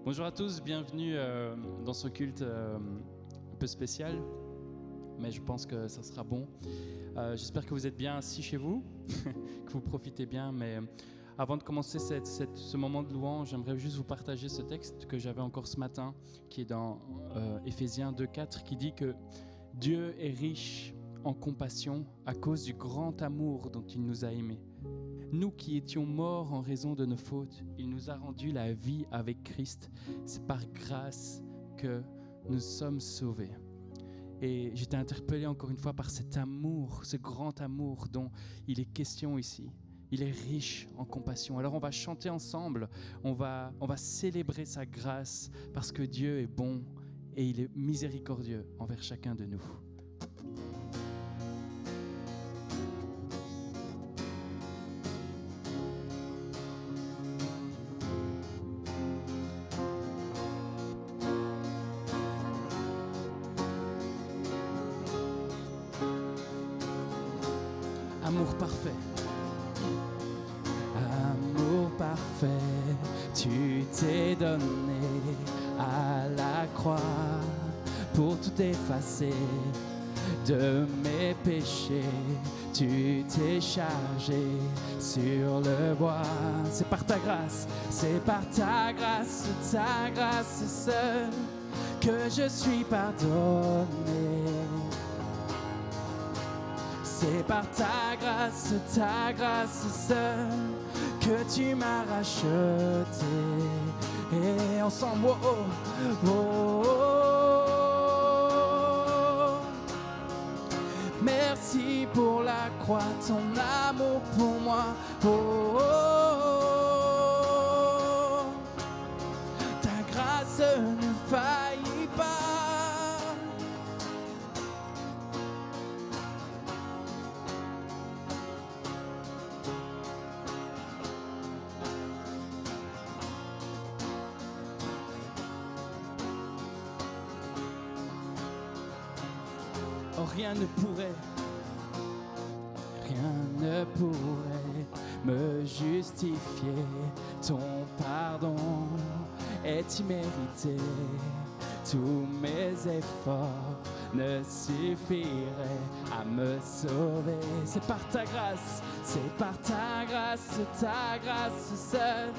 Bonjour à tous, bienvenue dans ce culte un peu spécial, mais je pense que ça sera bon. J'espère que vous êtes bien assis chez vous, que vous profitez bien, mais avant de commencer ce moment de louange, j'aimerais juste vous partager ce texte que j'avais encore ce matin, qui est dans Éphésiens 2,4, qui dit que Dieu est riche en compassion à cause du grand amour dont il nous a aimés. Nous qui étions morts en raison de nos fautes, il nous a rendu la vie avec Christ. C'est par grâce que nous sommes sauvés. Et j'étais interpellé encore une fois par cet amour, ce grand amour dont il est question ici. Il est riche en compassion. Alors on va chanter ensemble, on va célébrer sa grâce parce que Dieu est bon et il est miséricordieux envers chacun de nous. Amour parfait. Amour parfait, tu t'es donné à la croix pour tout effacer de mes péchés. Tu t'es chargé sur le bois. C'est par ta grâce seule que je suis pardonné. C'est par ta grâce seule que tu m'as racheté. Et ensemble, oh, oh, oh, oh. Merci pour la croix, ton amour pour moi. Oh, oh, oh. Ta grâce ne faillit pas. Oh, rien ne pourrait me justifier. Ton pardon est immérité. Tous mes efforts ne suffiraient à me sauver. C'est par ta grâce seule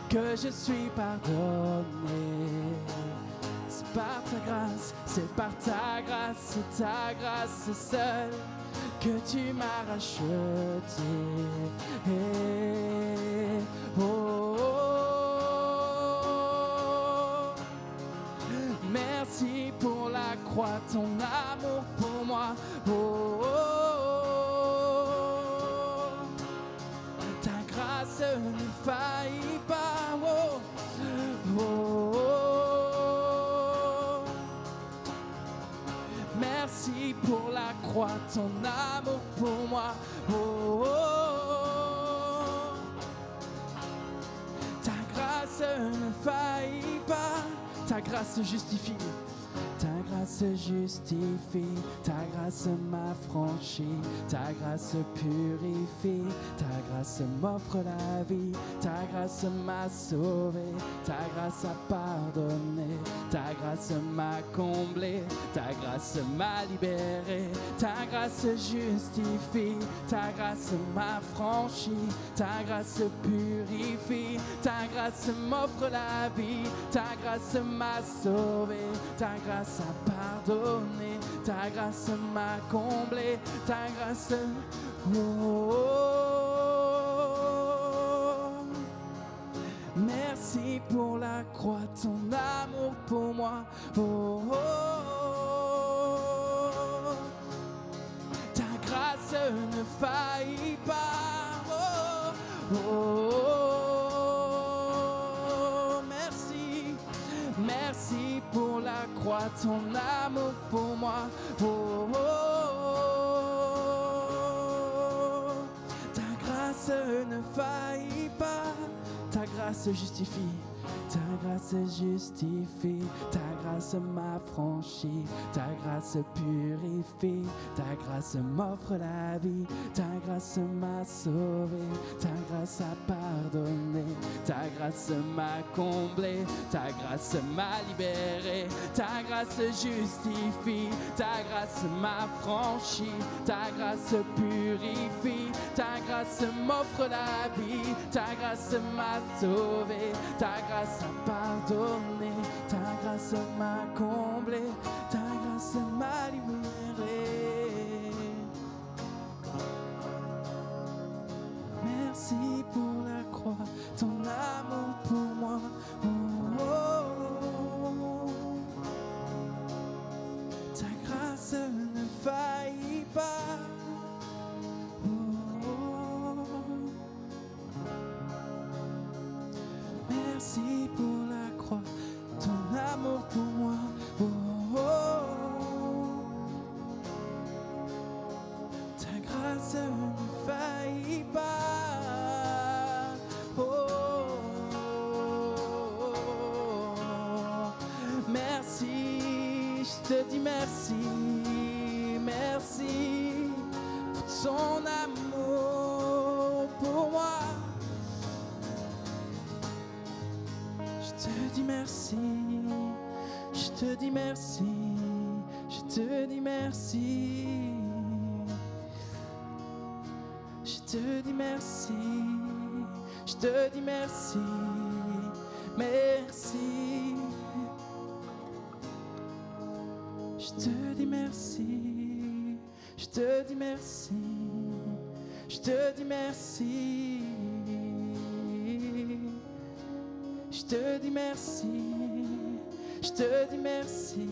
que je suis pardonné. C'est par ta grâce seule que tu m'as racheté. Oh, oh, oh. Merci pour la croix, ton amour pour moi. Oh, oh, oh. Ta grâce ne faillit pas. Oh, oh, oh. Merci pour la croix, ton amour pour moi. Oh, oh, oh. Ta grâce ne faillit pas. Ta grâce justifie. Ta grâce justifie, ta grâce m'affranchit, ta grâce purifie, ta grâce m'offre la vie, ta grâce m'a sauvé, ta grâce a pardonné, ta grâce m'a comblé, ta grâce m'a libéré, ta grâce justifie, ta grâce m'affranchit, ta grâce purifie, ta grâce m'offre la vie, ta grâce m'a sauvé, ta grâce a pardonné, ta grâce m'a comblé, ta grâce. Oh, oh, oh. Merci pour la croix, ton amour pour moi. Oh, oh, oh. Ta grâce ne faillit pas. Oh, oh, oh. Merci pour la croix, ton amour pour moi. Oh, oh, oh. Ta grâce ne faillit pas. Ta grâce justifie. Ta grâce justifie, ta grâce m'affranchit, ta grâce purifie, ta grâce m'offre la vie, ta grâce m'a sauvé, ta grâce grâce a pardonné, ta grâce m'a comblé, ta grâce m'a libéré, ta grâce justifie, ta grâce m'a franchi, ta grâce purifie, ta grâce m'offre la vie, ta grâce m'a sauvé, ta grâce a pardonné, ta grâce m'a comblé, ta grâce m'a libéré. Merci pour la croix, ton amour pour moi. Oh, oh, oh. Ta grâce ne faillit pas. Oh, oh. Merci pour la croix, ton amour pour moi. Oh, oh, oh. Ta grâce ne faillit pas. Oh, oh, oh. Merci, je te dis merci, merci pour ton amour pour moi. Je te dis merci, je te dis merci, je te dis merci. Je te dis merci, je te dis merci, merci. Je te dis merci, je te dis merci, je te dis merci. Je te dis merci, je te dis merci.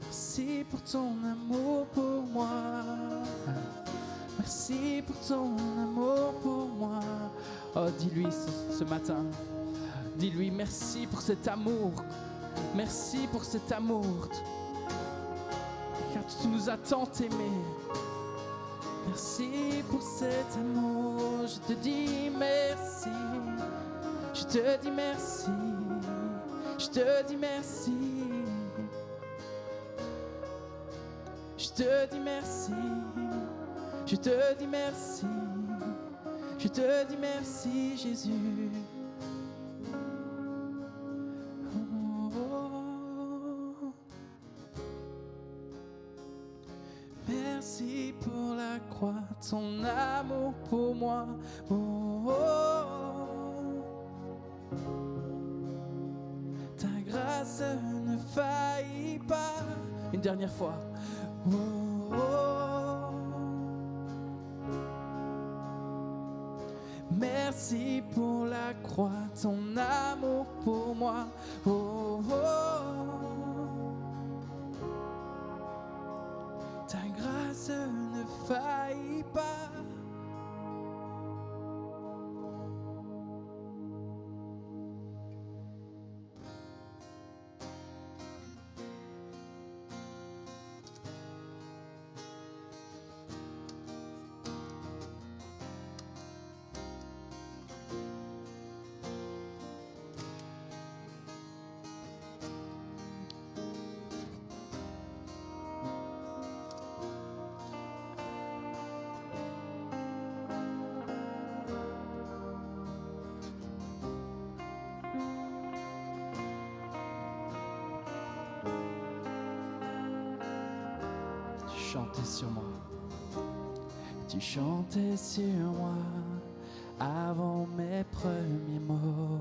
Merci pour ton amour pour moi. Merci pour ton amour pour moi. Oh, dis-lui ce matin. Dis-lui merci pour cet amour. Merci pour cet amour. Car tu nous as tant aimés. Merci pour cet amour. Je te dis merci. Je te dis merci. Je te dis merci. Je te dis merci, je te dis merci, je te dis merci Jésus. Oh, oh. Merci pour la croix, ton amour pour moi. Oh, oh, oh. Ta grâce ne faillit pas. Une dernière fois. Oh, oh. Merci pour la croix, ton amour pour moi. Oh, oh. Ta grâce ne faillit pas. Chantais sur moi, tu chantais sur moi avant mes premiers mots.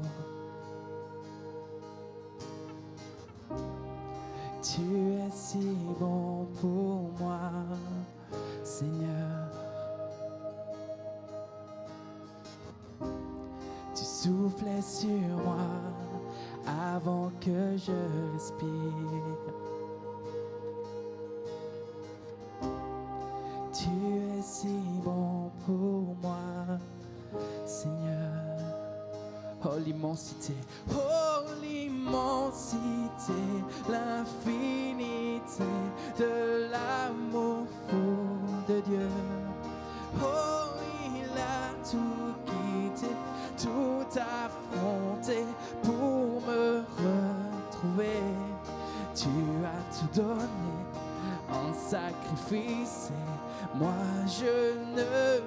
Tu es si bon pour moi, Seigneur. Tu soufflais sur moi avant que je respire. Tu es si bon pour moi, Seigneur. Oh l'immensité, l'infinité de l'amour fou de Dieu. Oh, il a tout quitté, tout affronté pour me retrouver. Tu as tout donné en sacrifice et moi je ne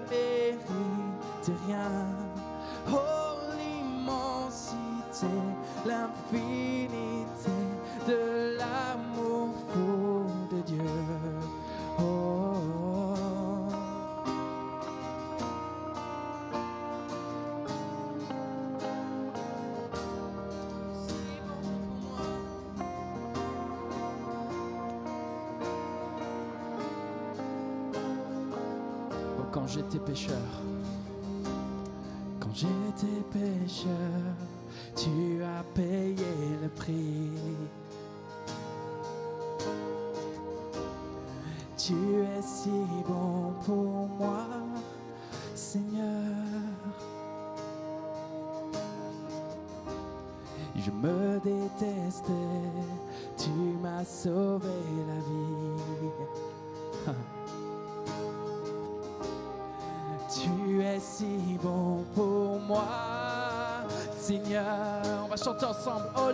mérite t'es rien. Oh, l'immensité, l'infinité de l'amour fou de Dieu. Oh, quand j'étais pécheur, tu as payé le prix. Tu es si bon pour moi, Seigneur. Je me détestais, tu m'as sauvé la vie. Tu es si bon pour moi, Seigneur. On va chanter ensemble. Oh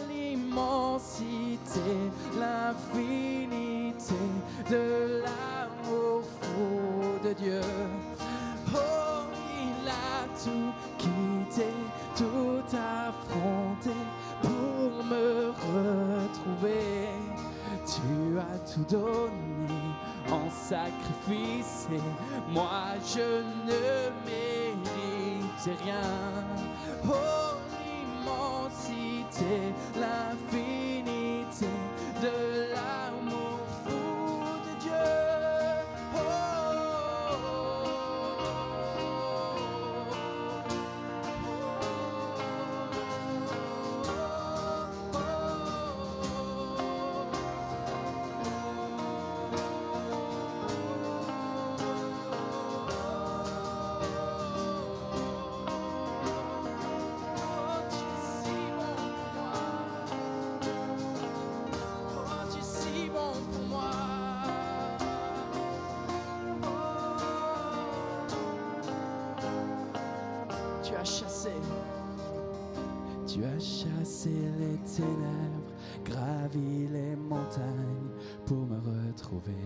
l'immensité, l'infinité de l'amour fou de Dieu. Oh, il a tout quitté, tout affronté pour me retrouver. Tu as tout donné en sacrifice et moi je ne mérite rien. Oh l'immensité, l'infinité de l'amour fou de Dieu. Tu as chassé les ténèbres, gravi les montagnes pour me retrouver.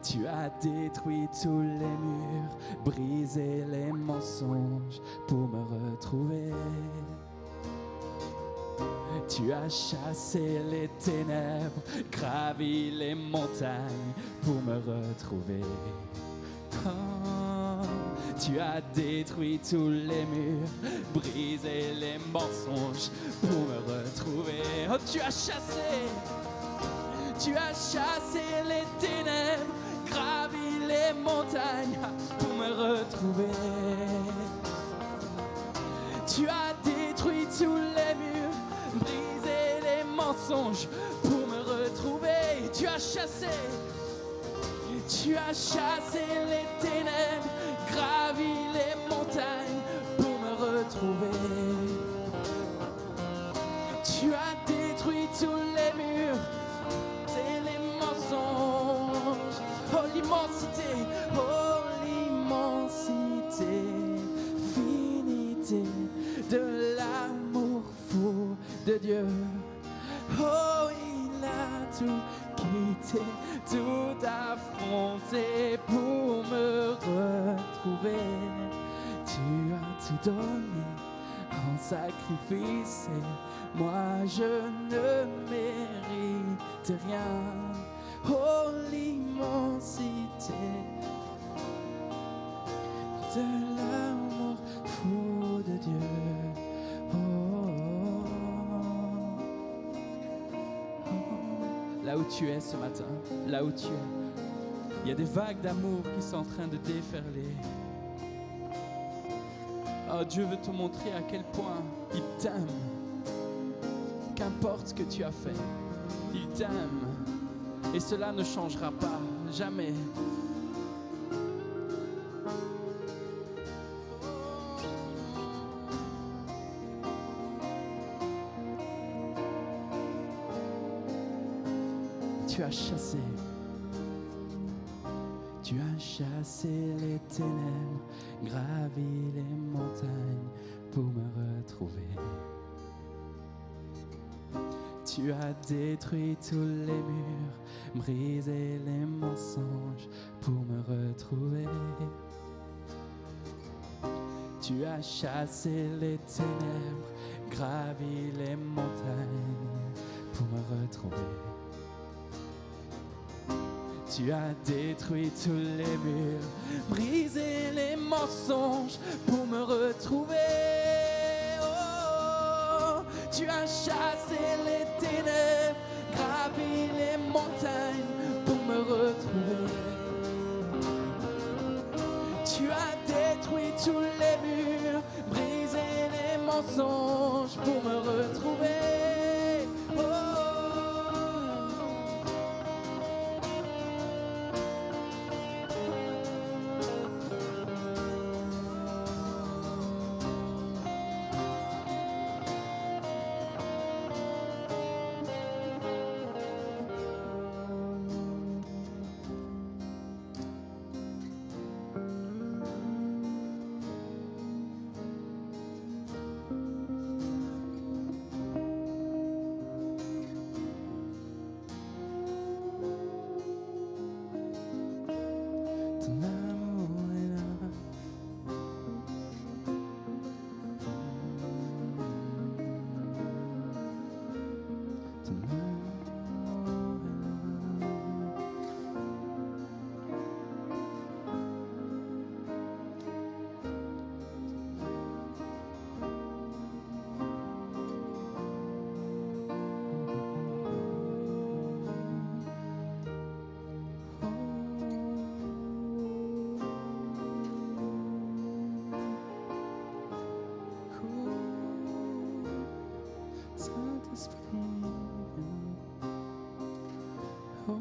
Tu as détruit tous les murs, brisé les mensonges pour me retrouver. Tu as chassé les ténèbres, gravi les montagnes pour me retrouver. Oh. Tu as détruit tous les murs, brisé les mensonges pour me retrouver. Oh, tu as chassé les ténèbres, gravi les montagnes pour me retrouver. Tu as détruit tous les murs, brisé les mensonges pour me retrouver. Tu as chassé les ténèbres, gravi les montagnes pour me retrouver. Tu as détruit tous les murs et les mensonges. Oh l'immensité, finité de l'amour fou de Dieu. Oh, il a tout quitté, tout affronté pour me retrouver. Tu as tout donné en sacrifice et moi je ne mérite rien. Oh l'immensité de l'amour fou de Dieu. Là où tu es ce matin, là où tu es, il y a des vagues d'amour qui sont en train de déferler. Oh, Dieu veut te montrer à quel point il t'aime. Qu'importe ce que tu as fait, il t'aime. Et cela ne changera pas, jamais. Tu as chassé les ténèbres, gravi les montagnes pour me retrouver. Tu as détruit tous les murs, brisé les mensonges pour me Tu as chassé les ténèbres, gravi les montagnes pour me retrouver. Tu as détruit tous les murs, brisé les mensonges pour me retrouver. Oh, tu as chassé les ténèbres, gravi les montagnes pour me retrouver. Tu as détruit tous les murs, brisé les mensonges pour me retrouver. Oh. Ton amour est là. Ton amour est là. Saint-Esprit, oh.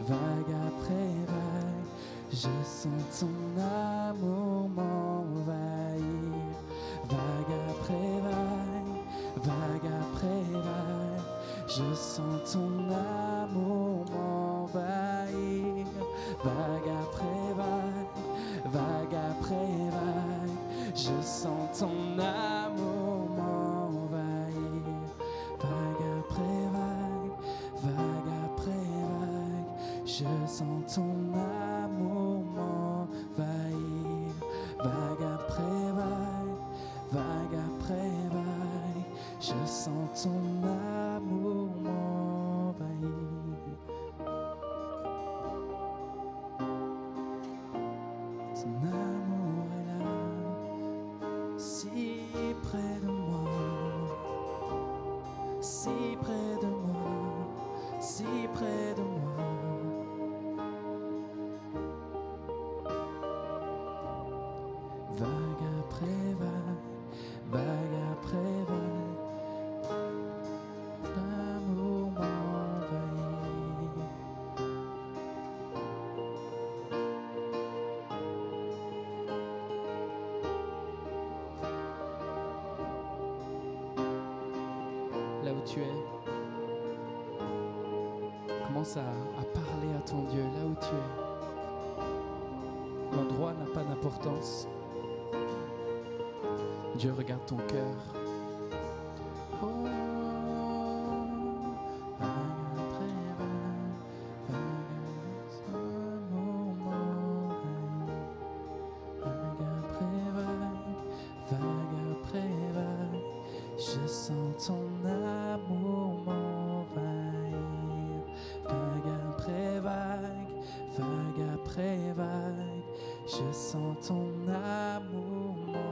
Vague après vague, je sens ton amour m'envahir. Vague après vague, vague après vague, je sens ton amour m'envahir. Vague après vague, vague après vague, je sens ton amour m'envahir. Vague après vague, vague après vague, je sens ton amour m'envahir. Vague après vague, vague après vague, je sens ton amour m'envahir. Ton amour est là, si près de moi, si près de moi, si près de moi. Vague après vague, vague après vague, l'amour m'envahit. Là où tu es, commence à parler à ton Dieu, là où tu es. L'endroit n'a pas d'importance. Dieu regarde ton cœur. Oh, vague après vague, l'amour m'envahit. Vague après vague, vague après vague, je sens ton amour m'envahir. Vague après vague, vague après vague, je sens ton amour m'envahir.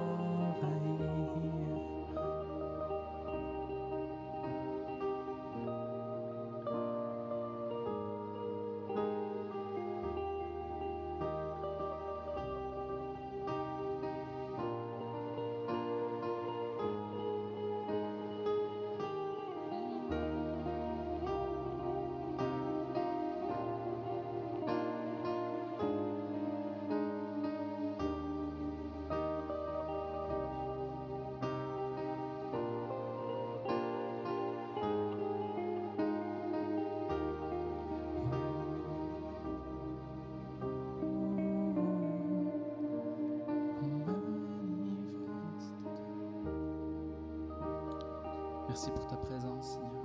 Merci pour ta présence, Seigneur.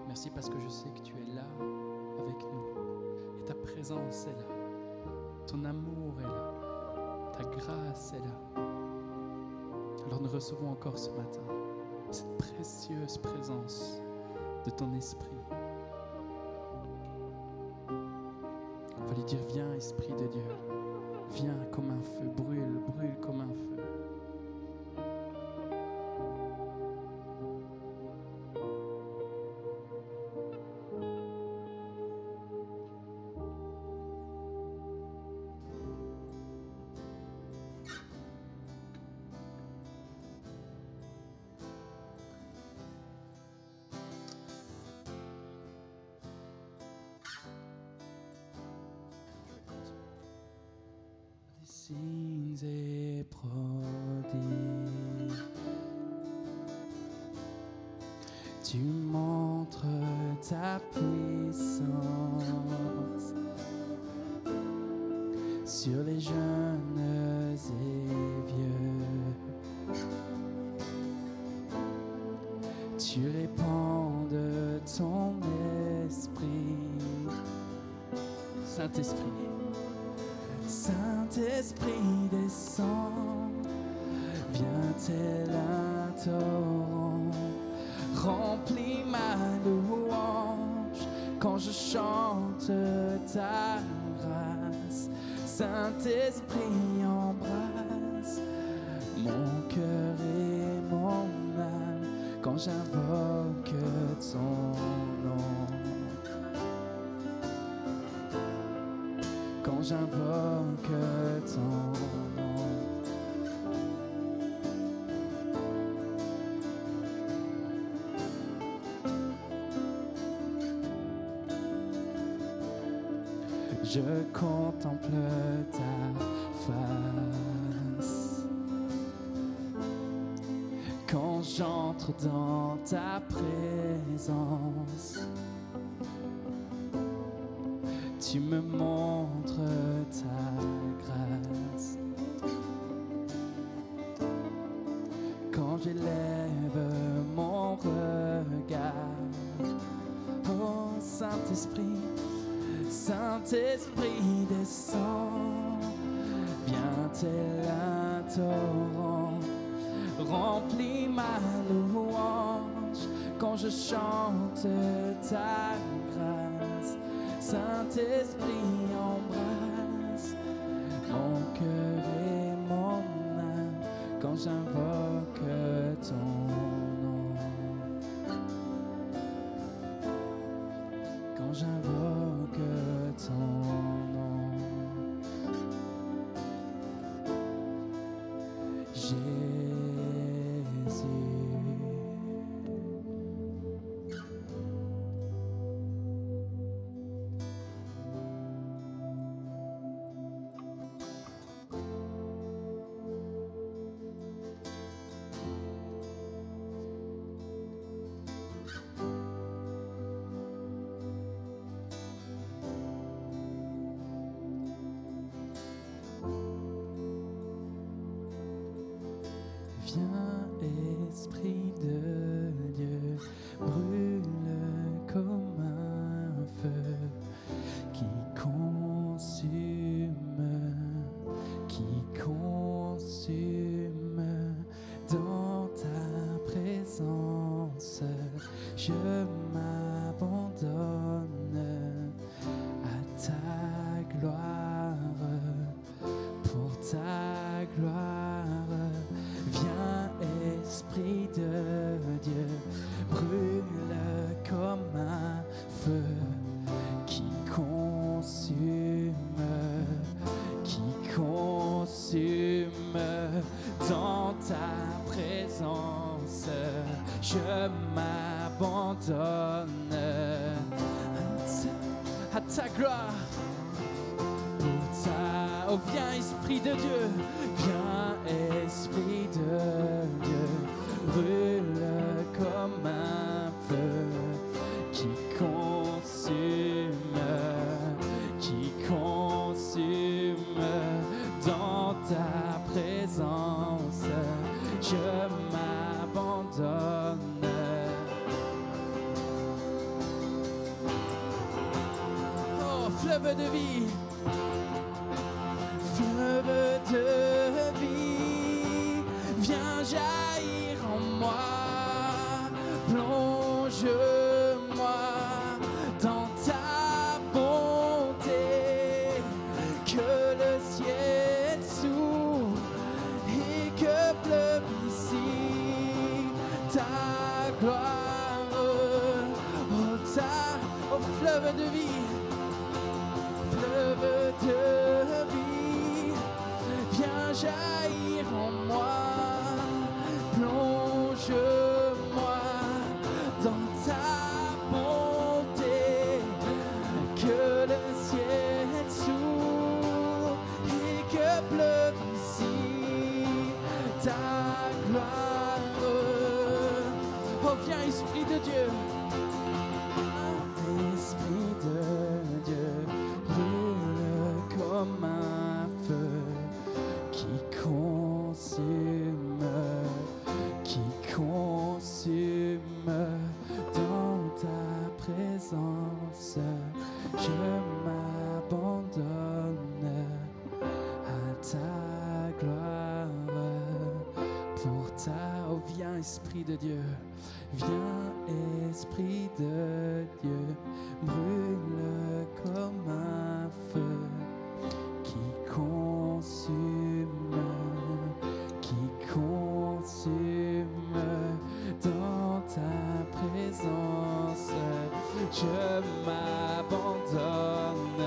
Merci parce que je sais que tu es là avec nous. Et ta présence est là. Ton amour est là. Ta grâce est là. Alors nous recevons encore ce matin cette précieuse présence de ton esprit. On va lui dire, viens Esprit de Dieu, viens comme un feu, brûle, brûle comme un feu. Signes et prodiges, tu montres ta puissance sur les jeunes et vieux. Tu répands de ton esprit, Saint-Esprit. Saint-Esprit descend, viens tel un torrent, remplis ma louange quand je chante ta grâce. Saint-Esprit embrasse mon cœur et mon âme quand j'invoque ton nom. Quand j'invoque ton nom. Je contemple ta face quand j'entre dans ta présence. Tu me montres ta grâce. Quand j'élève mon regard, oh Saint-Esprit, Saint-Esprit descend, viens tel un torrent, remplis ma louange quand je chante ta grâce. Saint-Esprit embrasse mon cœur et mon âme quand j'invoque ton nom. Quand j'invoque ton nom. Jésus. Viens, Esprit de Dieu, brûle comme un feu qui consume dans ta présence. Je m'abandonne à ta gloire, pour ta gloire. Viens, Esprit de Dieu, brûle comme un feu qui consume dans ta présence. Je m'abandonne à ta gloire. Oh, viens, Esprit de Dieu, viens, Esprit de Dieu, brûle comme un feu qui consume dans ta présence. Je m'abandonne fleuve de vie, fleuve de vie, viens jaillir en moi, plonge-moi dans ta bonté, que le ciel s'ouvre et que pleuve ici ta gloire, oh fleuve de vie, fleuve de vie, viens jaillir en moi, plonge-moi dans ta bonté, que le ciel s'ouvre et que pleuve ici ta gloire. Oh viens Esprit de Dieu, Esprit de Dieu, brûle comme un feu qui consume dans ta présence. Je m'abandonne à ta gloire pour ta. Oh viens Esprit de Dieu, viens Esprit de Dieu, brûle comme un feu qui consume dans ta présence. Je m'abandonne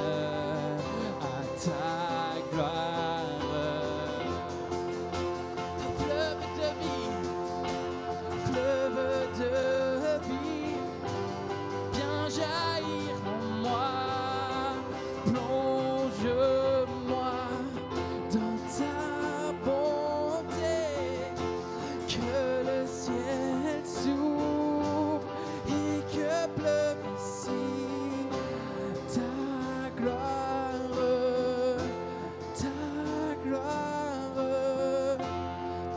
à ta gloire. Fleuve de vie, fleuve de vie, viens jaillir en moi, plonge-moi dans ta bonté, que le ciel s'ouvre et que pleuve ici ta gloire, ta gloire.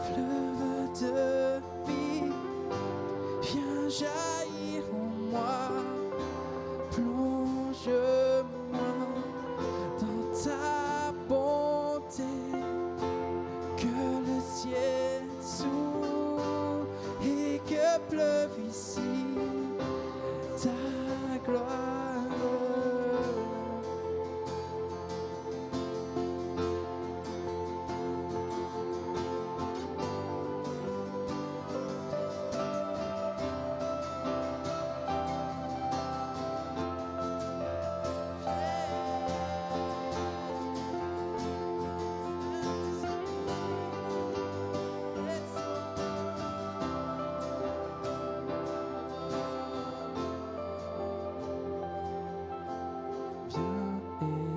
Fleuve de vie, viens jaillir en moi, plonge-moi dans ta bonté, que le ciel s'ouvre et que pleuve ici ta gloire.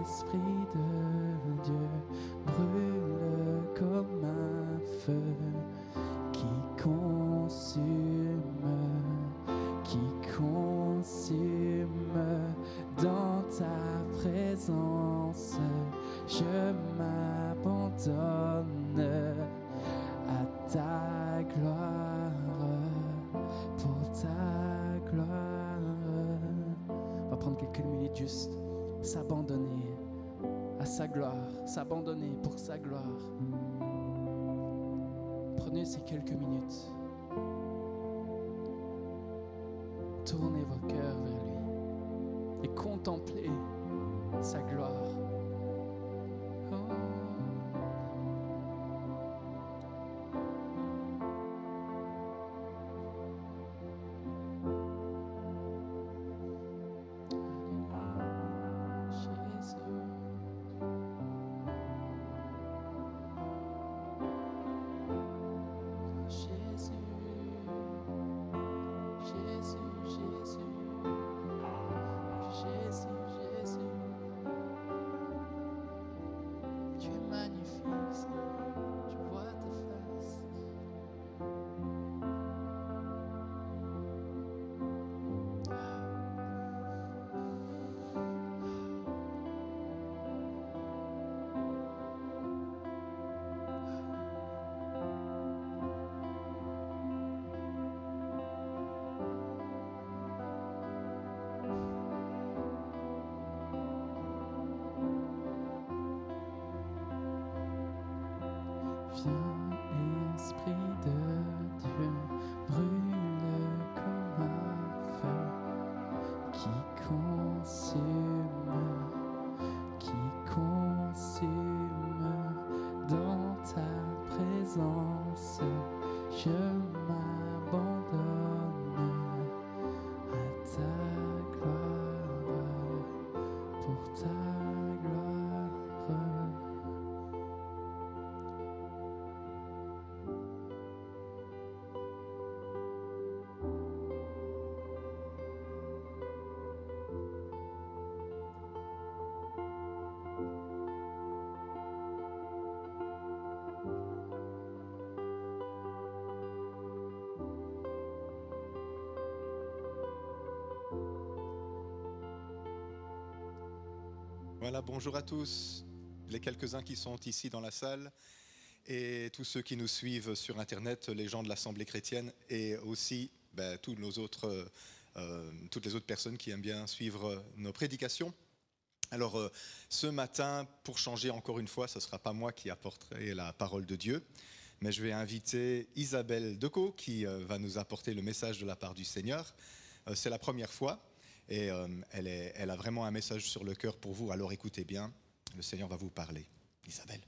Esprit de Dieu, brûle comme un feu qui consume dans ta présence. Je m'abandonne à ta gloire, pour ta gloire. On va prendre quelques minutes juste s'abandonner à sa gloire, s'abandonner pour sa gloire. Prenez ces quelques minutes. Tournez vos cœurs vers lui et contemplez sa gloire. Tu es dans ta présence, je m'abandonne à ta gloire, pour ta gloire. Voilà, bonjour à tous, les quelques-uns qui sont ici dans la salle et tous ceux qui nous suivent sur Internet, les gens de l'Assemblée chrétienne et aussi toutes les autres personnes qui aiment bien suivre nos prédications. Alors, ce matin, pour changer encore une fois, ce ne sera pas moi qui apporterai la parole de Dieu, mais je vais inviter Isabelle Decaux qui va nous apporter le message de la part du Seigneur. C'est la première fois. Et elle a vraiment un message sur le cœur pour vous, alors écoutez bien, le Seigneur va vous parler. Isabelle.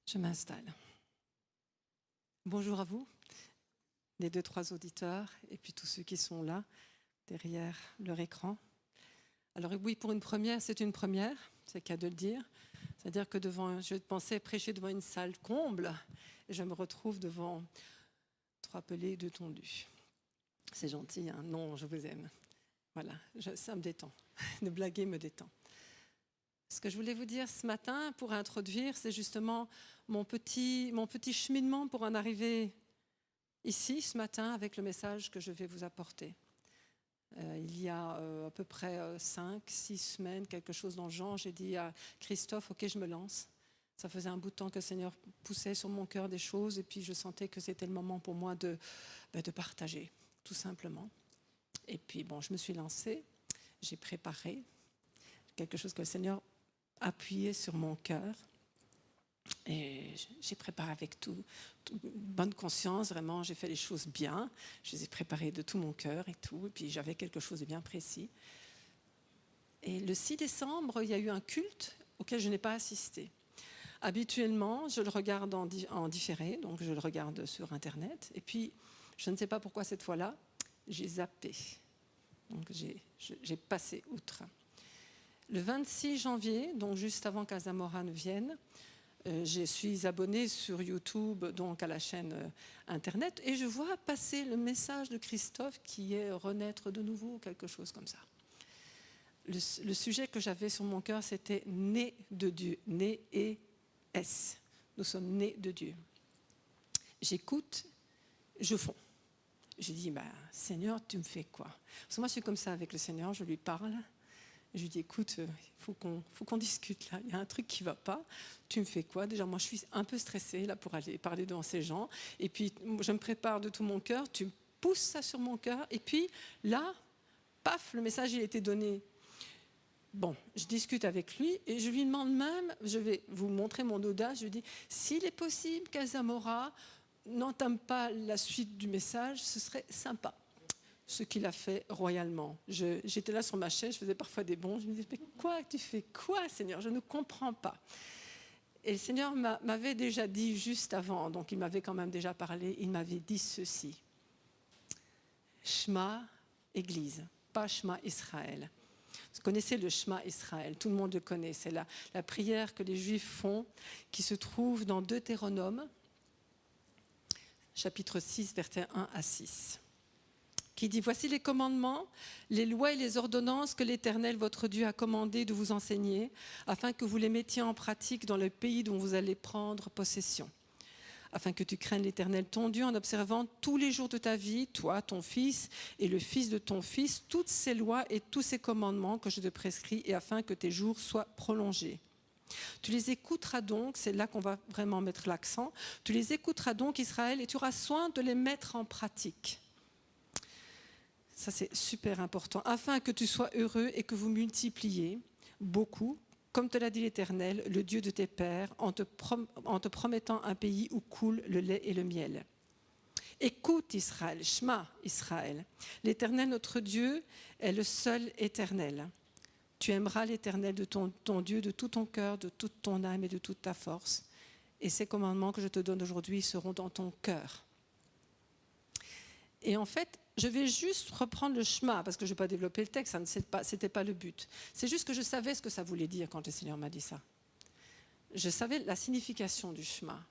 Je m'installe. Bonjour à vous, les 2-3 auditeurs et puis tous ceux qui sont là, derrière leur écran. Alors oui, pour une première, c'est une première, c'est le cas de le dire. C'est-à-dire que je pensais prêcher devant une salle comble et je me retrouve devant 3 pelés et 2 tondus. C'est gentil, hein? Non, je vous aime. Voilà, ça me détend. De blaguer me détend. Ce que je voulais vous dire ce matin pour introduire, c'est justement mon petit cheminement pour en arriver ici ce matin avec le message que je vais vous apporter. Il y a à peu près 5-6 semaines, quelque chose dans le genre, j'ai dit à Christophe, ok, je me lance. Ça faisait un bout de temps que le Seigneur poussait sur mon cœur des choses et puis je sentais que c'était le moment pour moi de partager, tout simplement. Et puis bon, je me suis lancée, j'ai préparé quelque chose que le Seigneur a appuyé sur mon cœur. Et j'ai préparé avec toute bonne conscience, vraiment, j'ai fait les choses bien. Je les ai préparées de tout mon cœur et tout. Et puis j'avais quelque chose de bien précis. Et le 6 décembre, il y a eu un culte auquel je n'ai pas assisté. Habituellement, je le regarde en différé, donc je le regarde sur Internet. Et puis, je ne sais pas pourquoi cette fois-là, j'ai zappé. Donc j'ai passé outre. Le 26 janvier, donc juste avant qu'Azamora ne vienne, je suis abonnée sur YouTube, donc à la chaîne Internet, et je vois passer le message de Christophe qui est renaître de nouveau, quelque chose comme ça. Le sujet que j'avais sur mon cœur, c'était né de Dieu, né et S. Nous sommes nés de Dieu. J'écoute, je fonds. Je dis, Seigneur, tu me fais quoi? Parce que moi, je suis comme ça avec le Seigneur, je lui parle. Je lui dis, écoute, il faut qu'on discute là, il y a un truc qui ne va pas, tu me fais quoi? Déjà, moi, je suis un peu stressée là pour aller parler devant ces gens, et puis je me prépare de tout mon cœur, tu pousses ça sur mon cœur, et puis là, paf, le message il a été donné. Bon, je discute avec lui, et je lui demande même, je vais vous montrer mon audace, je lui dis, s'il est possible qu'Azamora n'entame pas la suite du message, ce serait sympa. Ce qu'il a fait royalement. J'étais là sur ma chaise, je faisais parfois des bonds, je me disais, mais quoi, tu fais quoi, Seigneur? Je ne comprends pas. Et le Seigneur m'avait déjà dit juste avant, donc il m'avait quand même déjà parlé, il m'avait dit ceci. Shema, Église, pas Shema Israël. Vous connaissez le Shema Israël, tout le monde le connaît, c'est la prière que les Juifs font, qui se trouve dans Deutéronome, chapitre 6, versets 1 à 6. Qui dit, voici les commandements, les lois et les ordonnances que l'Éternel, votre Dieu, a commandé de vous enseigner, afin que vous les mettiez en pratique dans le pays dont vous allez prendre possession. Afin que tu craignes l'Éternel, ton Dieu, en observant tous les jours de ta vie, toi, ton fils et le fils de ton fils, toutes ces lois et tous ces commandements que je te prescris, et afin que tes jours soient prolongés. Tu les écouteras donc, c'est là qu'on va vraiment mettre l'accent, tu les écouteras donc, Israël, et tu auras soin de les mettre en pratique. Ça, c'est super important. Afin que tu sois heureux et que vous multipliez beaucoup, comme te l'a dit l'Éternel, le Dieu de tes pères, en te promettant un pays où coule le lait et le miel. Écoute Israël, Shema Israël. L'Éternel, notre Dieu, est le seul éternel. Tu aimeras l'Éternel de ton Dieu de tout ton cœur, de toute ton âme et de toute ta force. Et ces commandements que je te donne aujourd'hui seront dans ton cœur. Et en fait, je vais juste reprendre le Shema, parce que je ne vais pas développer le texte, ce n'était pas le but. C'est juste que je savais ce que ça voulait dire quand le Seigneur m'a dit ça. Je savais la signification du Shema.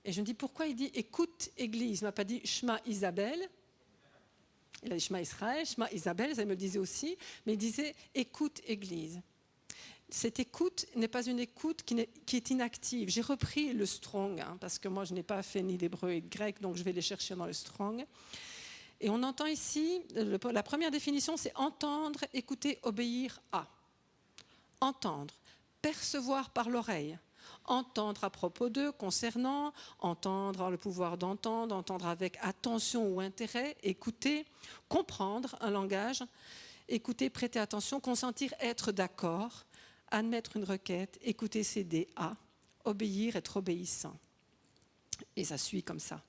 Et je me dis, pourquoi il dit « écoute, Église » Il ne m'a pas dit « Shema Isabelle ». Il a dit « Shema Israël »,« Shema Isabelle », ça me le disait aussi, mais il disait « écoute, Église ». Cette écoute n'est pas une écoute qui est inactive. J'ai repris le Strong, parce que moi je n'ai pas fait ni d'hébreu et de grec, donc je vais les chercher dans le Strong. Et on entend ici, la première définition, c'est entendre, écouter, obéir à. Entendre, percevoir par l'oreille. Entendre à propos d'eux, concernant, entendre, avoir le pouvoir d'entendre, entendre avec attention ou intérêt, écouter, comprendre un langage, écouter, prêter attention, consentir, être d'accord, admettre une requête, écouter, céder à, obéir, être obéissant. Et ça suit comme ça.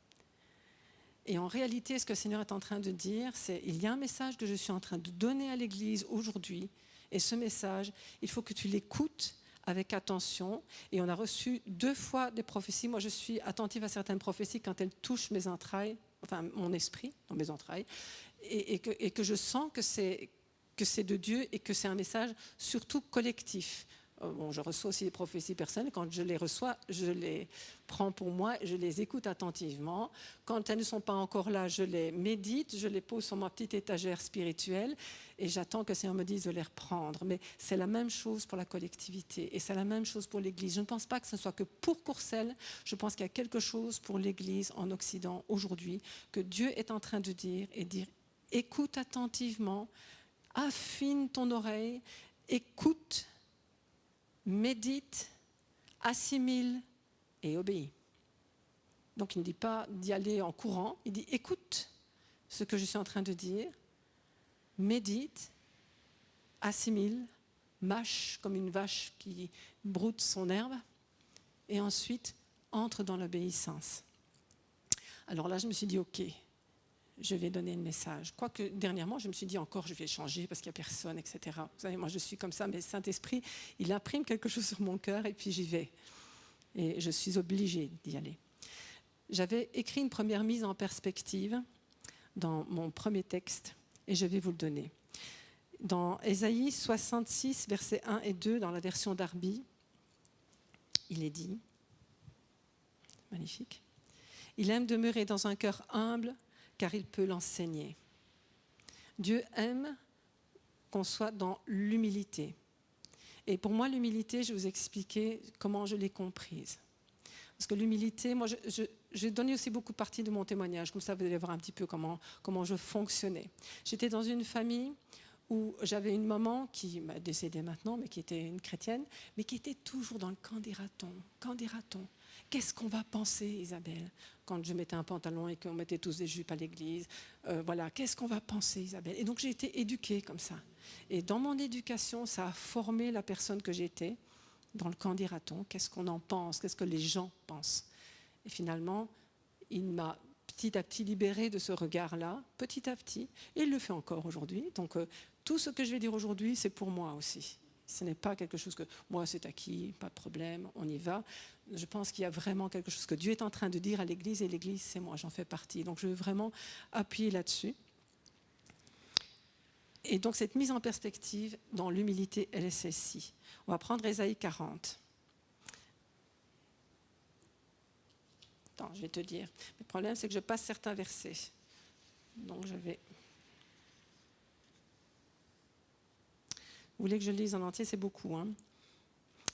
Et en réalité, ce que le Seigneur est en train de dire, c'est il y a un message que je suis en train de donner à l'Église aujourd'hui. Et ce message, il faut que tu l'écoutes avec attention. Et on a reçu 2 fois des prophéties. Moi, je suis attentive à certaines prophéties quand elles touchent mes entrailles, enfin mon esprit, dans mes entrailles, et que je sens que c'est de Dieu et que c'est un message surtout collectif. Bon, je reçois aussi des prophéties personnelles. Quand je les reçois, je les prends pour moi, je les écoute attentivement. Quand elles ne sont pas encore là, je les médite, je les pose sur ma petite étagère spirituelle et j'attends que le Seigneur me dise de les reprendre. Mais c'est la même chose pour la collectivité et c'est la même chose pour l'Église. Je ne pense pas que ce soit que pour Courcelles, je pense qu'il y a quelque chose pour l'Église en Occident aujourd'hui que Dieu est en train de dire écoute attentivement, affine ton oreille, écoute, médite, assimile et obéis. Donc il ne dit pas d'y aller en courant, il dit écoute ce que je suis en train de dire, médite, assimile, mâche comme une vache qui broute son herbe et ensuite entre dans l'obéissance. Alors là je me suis dit ok, je vais donner un message. Quoique dernièrement, je me suis dit encore, je vais changer parce qu'il n'y a personne, etc. Vous savez, moi je suis comme ça, mais Saint-Esprit, il imprime quelque chose sur mon cœur et puis j'y vais. Et je suis obligée d'y aller. J'avais écrit une première mise en perspective dans mon premier texte et je vais vous le donner. Dans Ésaïe 66, versets 1 et 2, dans la version Darby, il est dit, magnifique, « Il aime demeurer dans un cœur humble, car il peut l'enseigner. » Dieu aime qu'on soit dans l'humilité. Et pour moi, l'humilité, je vais vous expliquer comment je l'ai comprise. Parce que l'humilité, moi, j'ai donné aussi beaucoup de partie de mon témoignage, comme ça vous allez voir un petit peu comment je fonctionnais. J'étais dans une famille où j'avais une maman qui m'a décédée maintenant, mais qui était une chrétienne, mais qui était toujours dans le camp des ratons. Camp des ratons. Qu'est-ce qu'on va penser, Isabelle, quand je mettais un pantalon et qu'on mettait tous des jupes à l'église, voilà, qu'est-ce qu'on va penser, Isabelle? Et donc j'ai été éduquée comme ça. Et dans mon éducation, ça a formé la personne que j'étais dans le camp des ratons. Qu'est-ce qu'on en pense? Qu'est-ce que les gens pensent? Et finalement, il m'a petit à petit libérée de ce regard-là, petit à petit, et il le fait encore aujourd'hui. Donc tout ce que je vais dire aujourd'hui, c'est pour moi aussi. Ce n'est pas quelque chose que, moi c'est acquis, pas de problème, on y va. Je pense qu'il y a vraiment quelque chose que Dieu est en train de dire à l'Église, et l'Église, c'est moi, j'en fais partie. Donc je veux vraiment appuyer là-dessus. Et donc cette mise en perspective dans l'humilité, elle est celle-ci. On va prendre Ésaïe 40. Attends, je vais te dire. Le problème, c'est que je passe certains versets. Donc je vais... Vous voulez que je le lise en entier? C'est beaucoup, hein?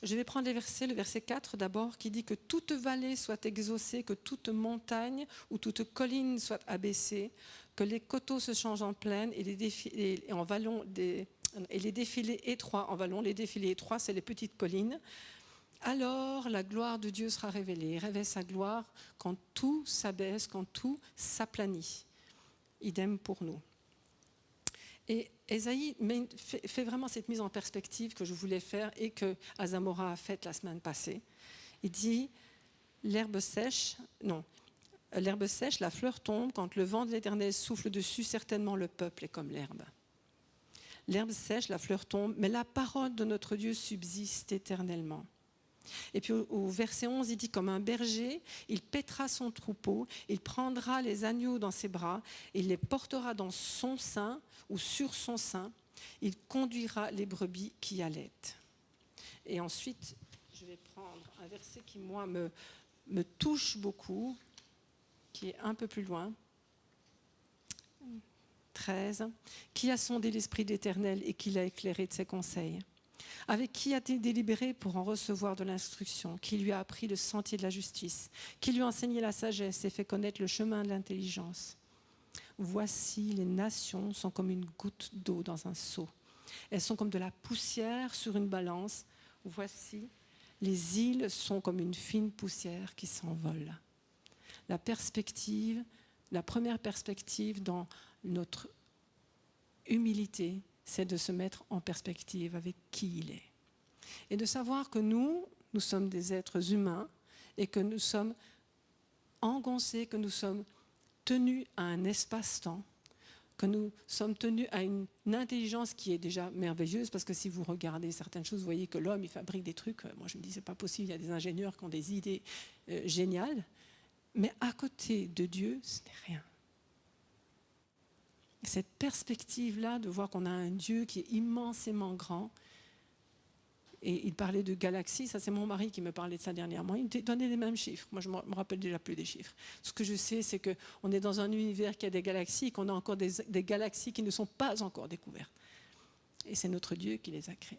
Je vais prendre les versets, le verset 4 d'abord, qui dit que toute vallée soit exaucée, que toute montagne ou toute colline soit abaissée, que les coteaux se changent en plaine et les défilés étroits en vallons. Les défilés étroits, c'est les petites collines. Alors la gloire de Dieu sera révélée. Il révèle sa gloire quand tout s'abaisse, quand tout s'aplanit. Idem pour nous. Et Ésaïe fait vraiment cette mise en perspective que je voulais faire et que Azamora a faite la semaine passée. Il dit, l'herbe sèche, la fleur tombe, quand le vent de l'Éternel souffle dessus, certainement le peuple est comme l'herbe. L'herbe sèche, la fleur tombe, mais la parole de notre Dieu subsiste éternellement. Et puis au verset 11, il dit, comme un berger, il paîtra son troupeau, il prendra les agneaux dans ses bras, il les portera dans son sein ou sur son sein, il conduira les brebis qui allaitent. Et ensuite, je vais prendre un verset qui, moi, me touche beaucoup, qui est un peu plus loin. 13. Qui a sondé l'esprit d'Éternel et qui l'a éclairé de ses conseils? Avec qui a-t-il délibéré pour en recevoir de l'instruction? Qui lui a appris le sentier de la justice? Qui lui a enseigné la sagesse et fait connaître le chemin de l'intelligence? Voici, les nations sont comme une goutte d'eau dans un seau. Elles sont comme de la poussière sur une balance. Voici, les îles sont comme une fine poussière qui s'envole. La première perspective dans notre humilité, c'est de se mettre en perspective avec qui il est. Et de savoir que nous sommes des êtres humains et que nous sommes engoncés, que nous sommes tenus à un espace-temps, que nous sommes tenus à une intelligence qui est déjà merveilleuse, parce que si vous regardez certaines choses, vous voyez que l'homme, il fabrique des trucs. Moi, je me dis, c'est pas possible, il y a des ingénieurs qui ont des idées géniales. Mais à côté de Dieu, ce n'est rien. Cette perspective-là de voir qu'on a un Dieu qui est immensément grand, et il parlait de galaxies, ça c'est mon mari qui me parlait de ça dernièrement, il me donnait les mêmes chiffres, moi je ne me rappelle déjà plus des chiffres. Ce que je sais, c'est qu'on est dans un univers qui a des galaxies, et qu'on a encore des galaxies qui ne sont pas encore découvertes. Et c'est notre Dieu qui les a créées.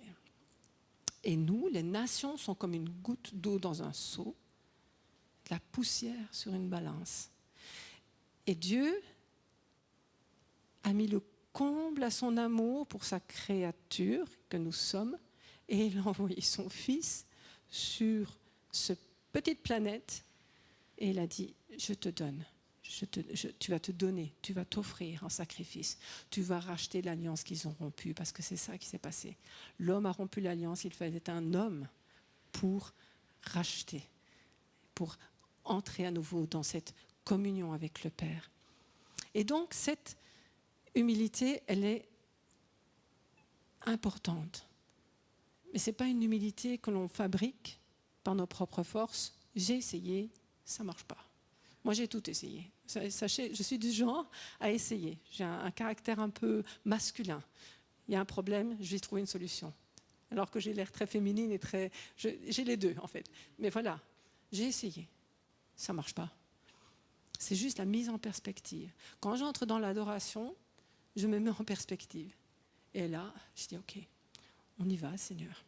Et nous, les nations, sont comme une goutte d'eau dans un seau, de la poussière sur une balance. Et Dieu a mis le comble à son amour pour sa créature que nous sommes, et il a envoyé son Fils sur cette petite planète, et il a dit, je te donne, tu vas te donner, tu vas t'offrir en sacrifice, tu vas racheter l'alliance qu'ils ont rompue, parce que c'est ça qui s'est passé. L'homme a rompu l'alliance, il fallait un homme pour racheter, pour entrer à nouveau dans cette communion avec le Père. Et donc, cette humilité, elle est importante. Mais ce n'est pas une humilité que l'on fabrique par nos propres forces. J'ai essayé, ça ne marche pas. Moi, j'ai tout essayé. Sachez, je suis du genre à essayer. J'ai un caractère un peu masculin. Il y a un problème, je vais trouver une solution. Alors que j'ai l'air très féminine et très... J'ai les deux, en fait. Mais voilà, j'ai essayé. Ça ne marche pas. C'est juste la mise en perspective. Quand j'entre dans l'adoration, je me mets en perspective. Et là, je dis, ok, on y va, Seigneur.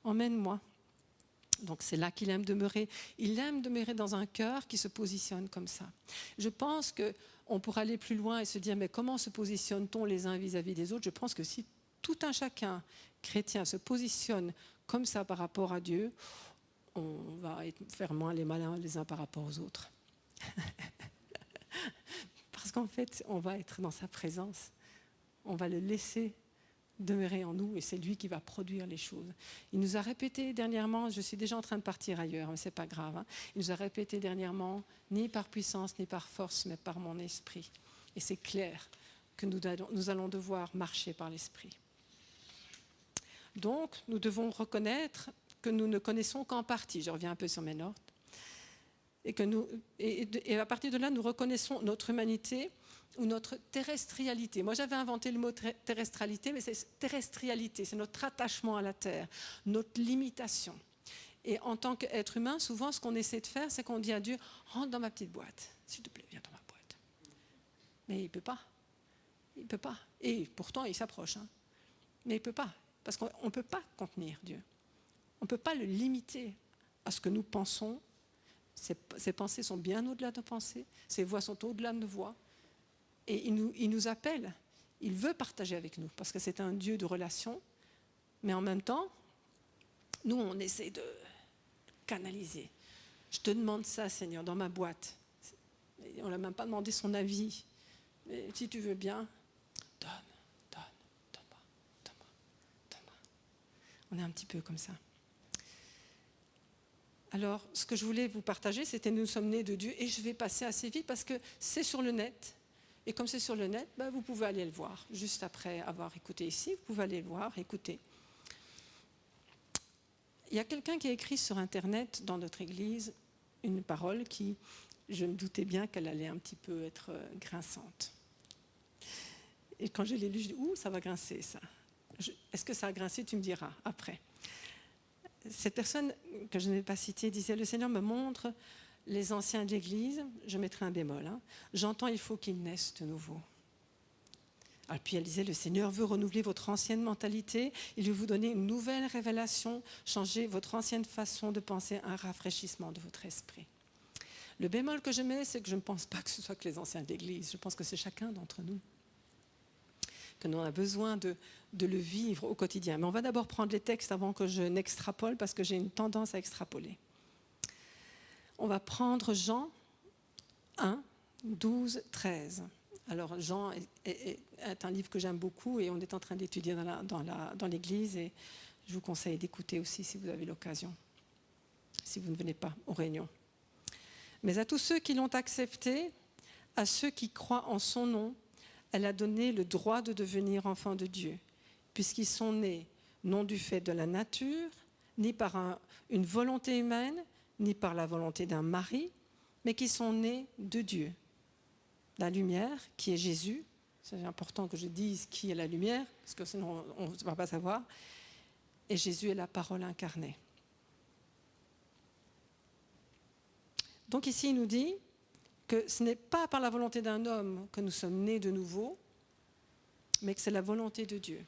Emmène-moi. Donc c'est là qu'il aime demeurer. Il aime demeurer dans un cœur qui se positionne comme ça. Je pense qu'on pourra aller plus loin et se dire, mais comment se positionne-t-on les uns vis-à-vis des autres? Je pense que si tout un chacun chrétien se positionne comme ça par rapport à Dieu, on va faire moins les malins les uns par rapport aux autres. Parce qu'en fait, on va être dans sa présence. On va le laisser demeurer en nous et c'est lui qui va produire les choses. Il nous a répété dernièrement, je suis déjà en train de partir ailleurs, mais ce n'est pas grave, hein. Il nous a répété dernièrement, ni par puissance, ni par force, mais par mon esprit. Et c'est clair que nous allons devoir marcher par l'esprit. Donc, nous devons reconnaître que nous ne connaissons qu'en partie. Je reviens un peu sur mes notes. Et à partir de là, nous reconnaissons notre humanité ou notre terrestrialité. Moi, j'avais inventé le mot terrestrialité, mais c'est terrestrialité, c'est notre attachement à la terre, notre limitation. Et en tant qu'être humain, souvent, ce qu'on essaie de faire, c'est qu'on dit à Dieu, rentre dans ma petite boîte, s'il te plaît, viens dans ma boîte. Mais il ne peut pas. Il ne peut pas. Et pourtant, il s'approche. Hein. Mais il ne peut pas, parce qu'on ne peut pas contenir Dieu. On ne peut pas le limiter à ce que nous pensons. Ses pensées sont bien au-delà de nos pensées, ses voix sont au-delà de nos voix. Et il nous appelle, il veut partager avec nous, parce que c'est un Dieu de relation, mais en même temps, nous, on essaie de canaliser. Je te demande ça, Seigneur, dans ma boîte. Et on ne l'a même pas demandé son avis. Mais si tu veux bien, donne. On est un petit peu comme ça. Alors, ce que je voulais vous partager, c'était nous sommes nés de Dieu, et je vais passer assez vite parce que c'est sur le net. Et comme c'est sur le net, vous pouvez aller le voir. Juste après avoir écouté ici, vous pouvez aller le voir, écouter. Il y a quelqu'un qui a écrit sur Internet, dans notre église, une parole qui, je me doutais bien qu'elle allait un petit peu être grinçante. Et quand je l'ai lu, je dis « Ouh, ça va grincer, ça ». Est-ce que ça a grincé? Tu me diras après. Cette personne que je n'ai pas citée disait « Le Seigneur me montre les anciens de l'Église », je mettrai un bémol, j'entends « il faut qu'ils naissent de nouveau ». Alors puis elle disait « Le Seigneur veut renouveler votre ancienne mentalité, il veut vous donner une nouvelle révélation, changer votre ancienne façon de penser, un rafraîchissement de votre esprit ». Le bémol que je mets, c'est que je ne pense pas que ce soit que les anciens de l'Église, je pense que c'est chacun d'entre nous, que nous avons besoin de le vivre au quotidien. Mais on va d'abord prendre les textes avant que je n'extrapole, parce que j'ai une tendance à extrapoler. On va prendre Jean 1, 12, 13. Alors Jean est un livre que j'aime beaucoup et on est en train d'étudier dans l'église, et je vous conseille d'écouter aussi si vous avez l'occasion, si vous ne venez pas aux réunions. Mais à tous ceux qui l'ont accepté, à ceux qui croient en son nom, elle a donné le droit de devenir enfants de Dieu, puisqu'ils sont nés non du fait de la nature, ni par une volonté humaine, ni par la volonté d'un mari, mais qui sont nés de Dieu. La lumière, qui est Jésus, c'est important que je dise qui est la lumière, parce que sinon on ne va pas savoir, et Jésus est la parole incarnée. Donc ici il nous dit que ce n'est pas par la volonté d'un homme que nous sommes nés de nouveau, mais que c'est la volonté de Dieu.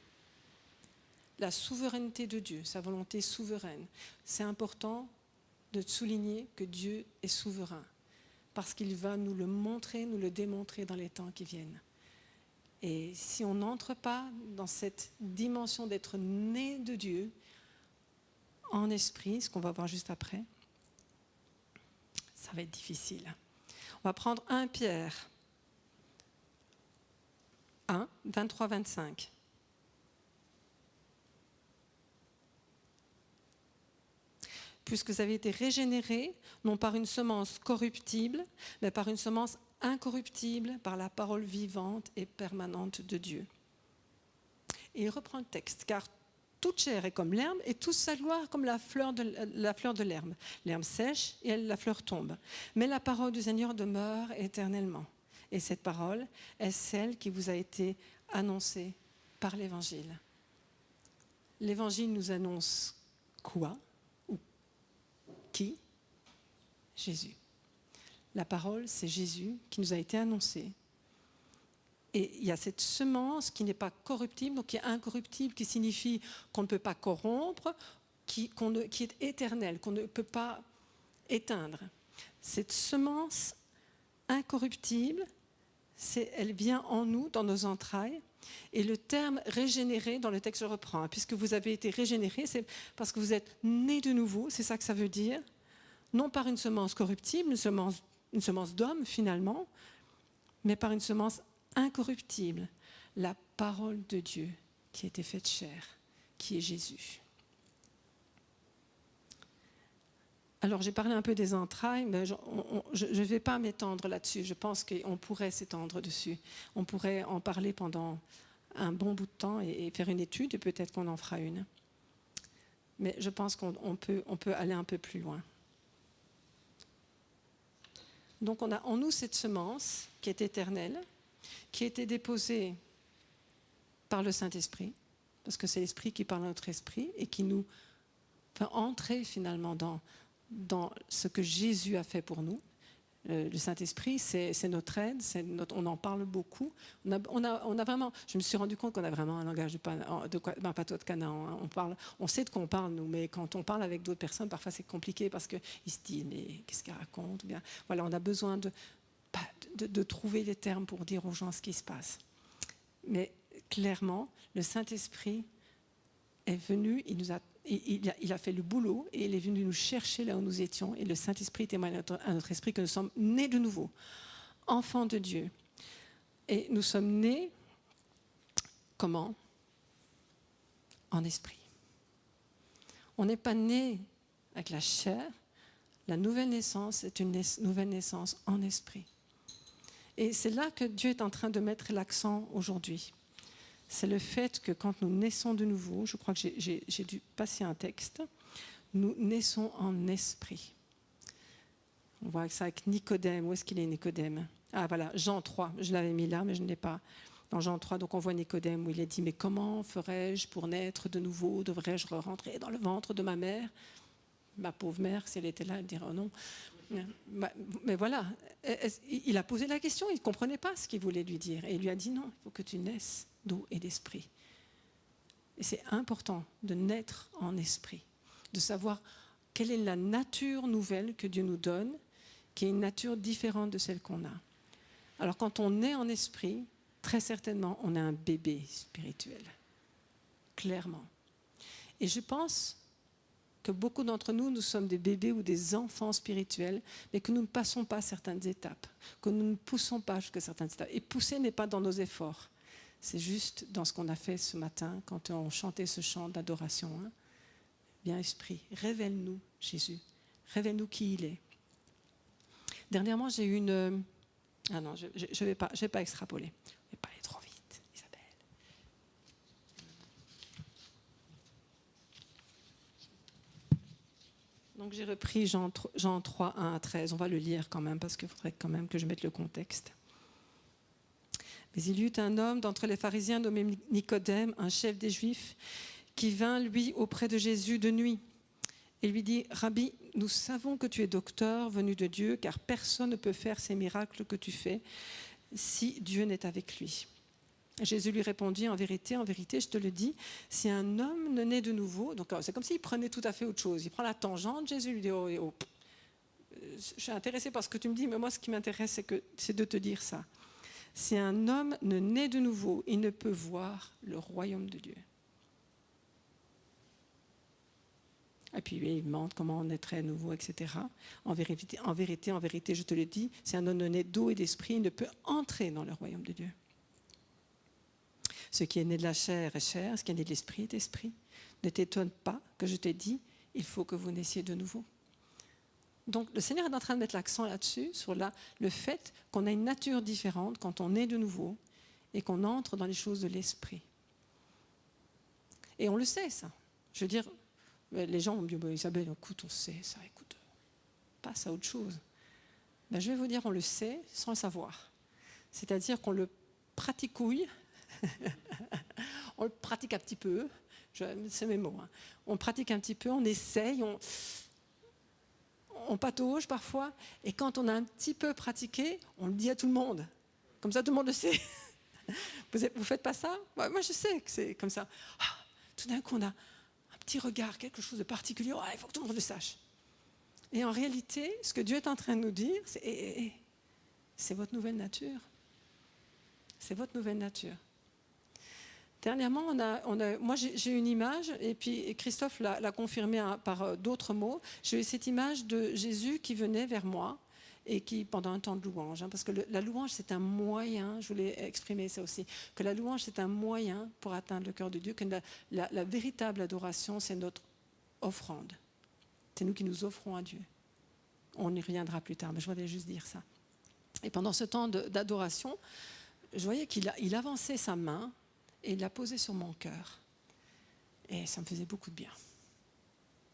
La souveraineté de Dieu, sa volonté souveraine. C'est important de souligner que Dieu est souverain, parce qu'il va nous le montrer, nous le démontrer dans les temps qui viennent. Et si on n'entre pas dans cette dimension d'être né de Dieu, en esprit, ce qu'on va voir juste après, ça va être difficile. On va prendre 1 Pierre 1, 23-25. Puisque vous avez été régénérés, non par une semence corruptible, mais par une semence incorruptible, par la parole vivante et permanente de Dieu. Et il reprend le texte, car toute chair est comme l'herbe, et toute sa gloire comme la fleur de l'herbe. L'herbe sèche et la fleur tombe. Mais la parole du Seigneur demeure éternellement. Et cette parole est celle qui vous a été annoncée par l'Évangile. L'Évangile nous annonce quoi? Ou qui? Jésus. La parole, c'est Jésus qui nous a été annoncé. Et il y a cette semence qui n'est pas corruptible, donc qui est incorruptible, qui signifie qu'on ne peut pas corrompre, qui est éternelle, qu'on ne peut pas éteindre. Cette semence incorruptible, elle vient en nous, dans nos entrailles. Et le terme régénéré, dans le texte je reprends, puisque vous avez été régénéré, c'est parce que vous êtes nés de nouveau, c'est ça que ça veut dire. Non par une semence corruptible, une semence d'homme finalement, mais par une semence incorruptible, la parole de Dieu qui a été faite chair, qui est Jésus. Alors j'ai parlé un peu des entrailles, mais je ne vais pas m'étendre là-dessus. Je pense qu'on pourrait s'étendre dessus. On pourrait en parler pendant un bon bout de temps et faire une étude, et peut-être qu'on en fera une. Mais je pense qu'on peut aller un peu plus loin. Donc on a en nous cette semence qui est éternelle, qui a été déposée par le Saint-Esprit, parce que c'est l'Esprit qui parle à notre esprit et qui nous fait entrer finalement dans ce que Jésus a fait pour nous. Le Saint-Esprit, c'est notre aide, on en parle beaucoup. On a vraiment, je me suis rendu compte qu'on a vraiment un langage d'un patois de Canaan. On sait de quoi on parle, nous, mais quand on parle avec d'autres personnes, parfois c'est compliqué parce qu'ils se disent, mais qu'est-ce qu'elle raconte? Bien, voilà, on a besoin de trouver les termes pour dire aux gens ce qui se passe. Mais clairement, le Saint-Esprit est venu, il a fait le boulot et il est venu nous chercher là où nous étions, et le Saint-Esprit témoigne à notre esprit que nous sommes nés de nouveau, enfants de Dieu. Et nous sommes nés, comment? En esprit. On n'est pas né avec la chair. La nouvelle naissance est une nouvelle naissance en esprit. Et c'est là que Dieu est en train de mettre l'accent aujourd'hui. C'est le fait que quand nous naissons de nouveau, je crois que j'ai dû passer un texte, nous naissons en esprit. On voit ça avec Nicodème. Où est-ce qu'il est, Nicodème? Ah voilà, Jean 3. Je l'avais mis là, mais je ne l'ai pas. Dans Jean 3, donc on voit Nicodème où il est dit « Mais comment ferais-je pour naître de nouveau? Devrais-je rentrer dans le ventre de ma mère ?» Ma pauvre mère, si elle était là, elle dirait oh non. Mais voilà, il a posé la question, il ne comprenait pas ce qu'il voulait lui dire. Et il lui a dit non, il faut que tu naisses d'eau et d'esprit. Et c'est important de naître en esprit, de savoir quelle est la nature nouvelle que Dieu nous donne, qui est une nature différente de celle qu'on a. Alors quand on naît en esprit, très certainement, on a un bébé spirituel, clairement. Et je pense que beaucoup d'entre nous, nous sommes des bébés ou des enfants spirituels, mais que nous ne passons pas certaines étapes, que nous ne poussons pas jusqu'à certaines étapes. Et pousser n'est pas dans nos efforts, c'est juste dans ce qu'on a fait ce matin, quand on chantait ce chant d'adoration. Hein. Bien esprit, révèle-nous Jésus, révèle-nous qui il est. Dernièrement, j'ai eu une... Ah non, je ne vais pas extrapoler, je ne vais pas aller trop vite, Isabelle. Donc j'ai repris Jean 3, 1 à 13. On va le lire quand même, parce qu'il faudrait quand même que je mette le contexte. Mais il y eut un homme d'entre les pharisiens nommé Nicodème, un chef des Juifs, qui vint, lui, auprès de Jésus de nuit. Et lui dit, « Rabbi, nous savons que tu es docteur venu de Dieu, car personne ne peut faire ces miracles que tu fais si Dieu n'est avec lui. » Jésus lui répondit, en vérité, je te le dis, si un homme ne naît de nouveau, donc c'est comme s'il prenait tout à fait autre chose. Il prend la tangente, Jésus lui dit, oh, je suis intéressé par ce que tu me dis, mais moi ce qui m'intéresse, c'est de te dire ça. Si un homme ne naît de nouveau, il ne peut voir le royaume de Dieu. Et puis il demande comment on naîtrait à nouveau, etc. En vérité, je te le dis, si un homme ne naît d'eau et d'esprit, il ne peut entrer dans le royaume de Dieu. Ce qui est né de la chair est chair, ce qui est né de l'esprit est esprit. Ne t'étonne pas que je t'ai dit, il faut que vous naissiez de nouveau. Donc le Seigneur est en train de mettre l'accent là-dessus, sur le fait qu'on a une nature différente quand on naît de nouveau et qu'on entre dans les choses de l'esprit. Et on le sait, ça. Je veux dire, les gens vont me dire, Isabelle, écoute, on sait ça, écoute, passe à autre chose. Ben, je vais vous dire, on le sait sans le savoir. C'est-à-dire qu'on le praticouille, on le pratique un petit peu, c'est mes mots, hein. On pratique un petit peu, on essaye, on patauge parfois, et quand on a un petit peu pratiqué, on le dit à tout le monde. Comme ça, tout le monde le sait. Vous faites pas ça? Moi, je sais que c'est comme ça. Tout d'un coup, on a un petit regard, quelque chose de particulier. Il faut que tout le monde le sache. Et en réalité, ce que Dieu est en train de nous dire, c'est votre nouvelle nature. C'est votre nouvelle nature. Dernièrement, moi j'ai une image, et puis Christophe l'a confirmé par d'autres mots. J'ai eu cette image de Jésus qui venait vers moi, et qui, pendant un temps de louange, parce que la louange c'est un moyen, je voulais exprimer ça aussi, que la louange c'est un moyen pour atteindre le cœur de Dieu, que la véritable adoration c'est notre offrande. C'est nous qui nous offrons à Dieu. On y reviendra plus tard, mais je voulais juste dire ça. Et pendant ce temps d'adoration, je voyais qu'il avançait sa main, et il l'a posé sur mon cœur. Et ça me faisait beaucoup de bien.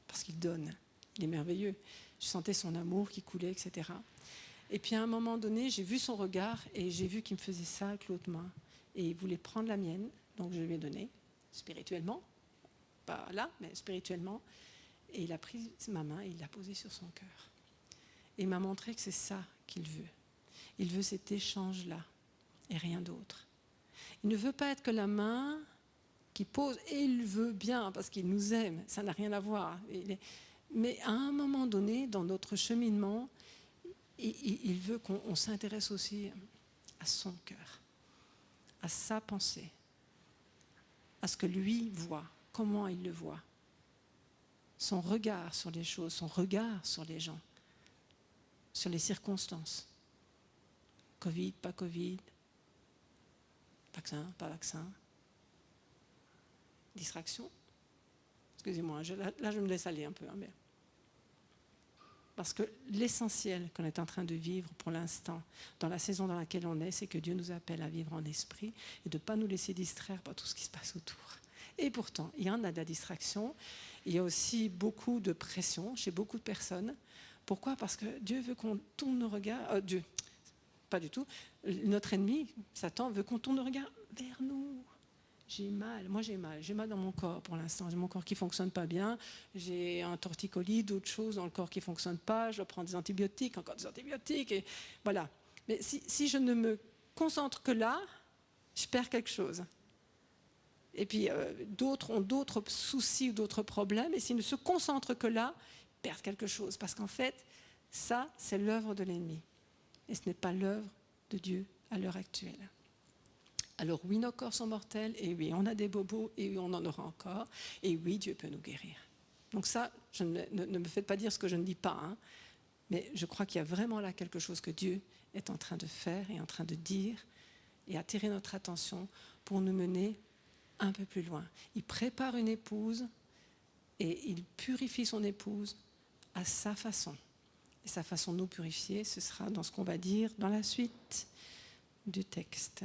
Parce qu'il donne. Il est merveilleux. Je sentais son amour qui coulait, etc. Et puis à un moment donné, j'ai vu son regard et j'ai vu qu'il me faisait ça avec l'autre main. Et il voulait prendre la mienne, donc je lui ai donné, spirituellement. Pas là, mais spirituellement. Et il a pris ma main et il l'a posée sur son cœur. Et il m'a montré que c'est ça qu'il veut. Il veut cet échange-là et rien d'autre. Il ne veut pas être que la main qui pose, et il veut bien, parce qu'il nous aime, ça n'a rien à voir. Mais à un moment donné, dans notre cheminement, il veut qu'on s'intéresse aussi à son cœur, à sa pensée, à ce que lui voit, comment il le voit, son regard sur les choses, son regard sur les gens, sur les circonstances. Covid, pas Covid, vaccin, pas vaccin, distraction. excusez-moi, là je me laisse aller un peu. Mais... Parce que l'essentiel qu'on est en train de vivre pour l'instant, dans la saison dans laquelle on est, c'est que Dieu nous appelle à vivre en esprit et de ne pas nous laisser distraire par tout ce qui se passe autour. Et pourtant, il y en a de la distraction, il y a aussi beaucoup de pression chez beaucoup de personnes. Pourquoi ? Parce que Dieu veut qu'on tourne nos regards... Dieu, pas du tout. Notre ennemi, Satan, veut qu'on tourne nos regards vers nous. J'ai mal, moi j'ai mal dans mon corps pour l'instant, j'ai mon corps qui ne fonctionne pas bien, j'ai un torticolis, d'autres choses dans le corps qui ne fonctionnent pas, je prends des antibiotiques, encore des antibiotiques, et voilà. Mais si je ne me concentre que là, je perds quelque chose. Et puis d'autres ont d'autres soucis ou d'autres problèmes, et s'ils ne se concentrent que là, ils perdent quelque chose, parce qu'en fait, ça c'est l'œuvre de l'ennemi, et ce n'est pas l'œuvre de Dieu à l'heure actuelle. Alors oui, nos corps sont mortels, et oui, on a des bobos, et oui, on en aura encore, et oui, Dieu peut nous guérir. Donc ça, ne me faites pas dire ce que je ne dis pas, hein, mais je crois qu'il y a vraiment là quelque chose que Dieu est en train de faire et en train de dire, et attirer notre attention pour nous mener un peu plus loin. Il prépare une épouse, et il purifie son épouse à sa façon. Et sa façon de nous purifier, ce sera dans ce qu'on va dire dans la suite des textes.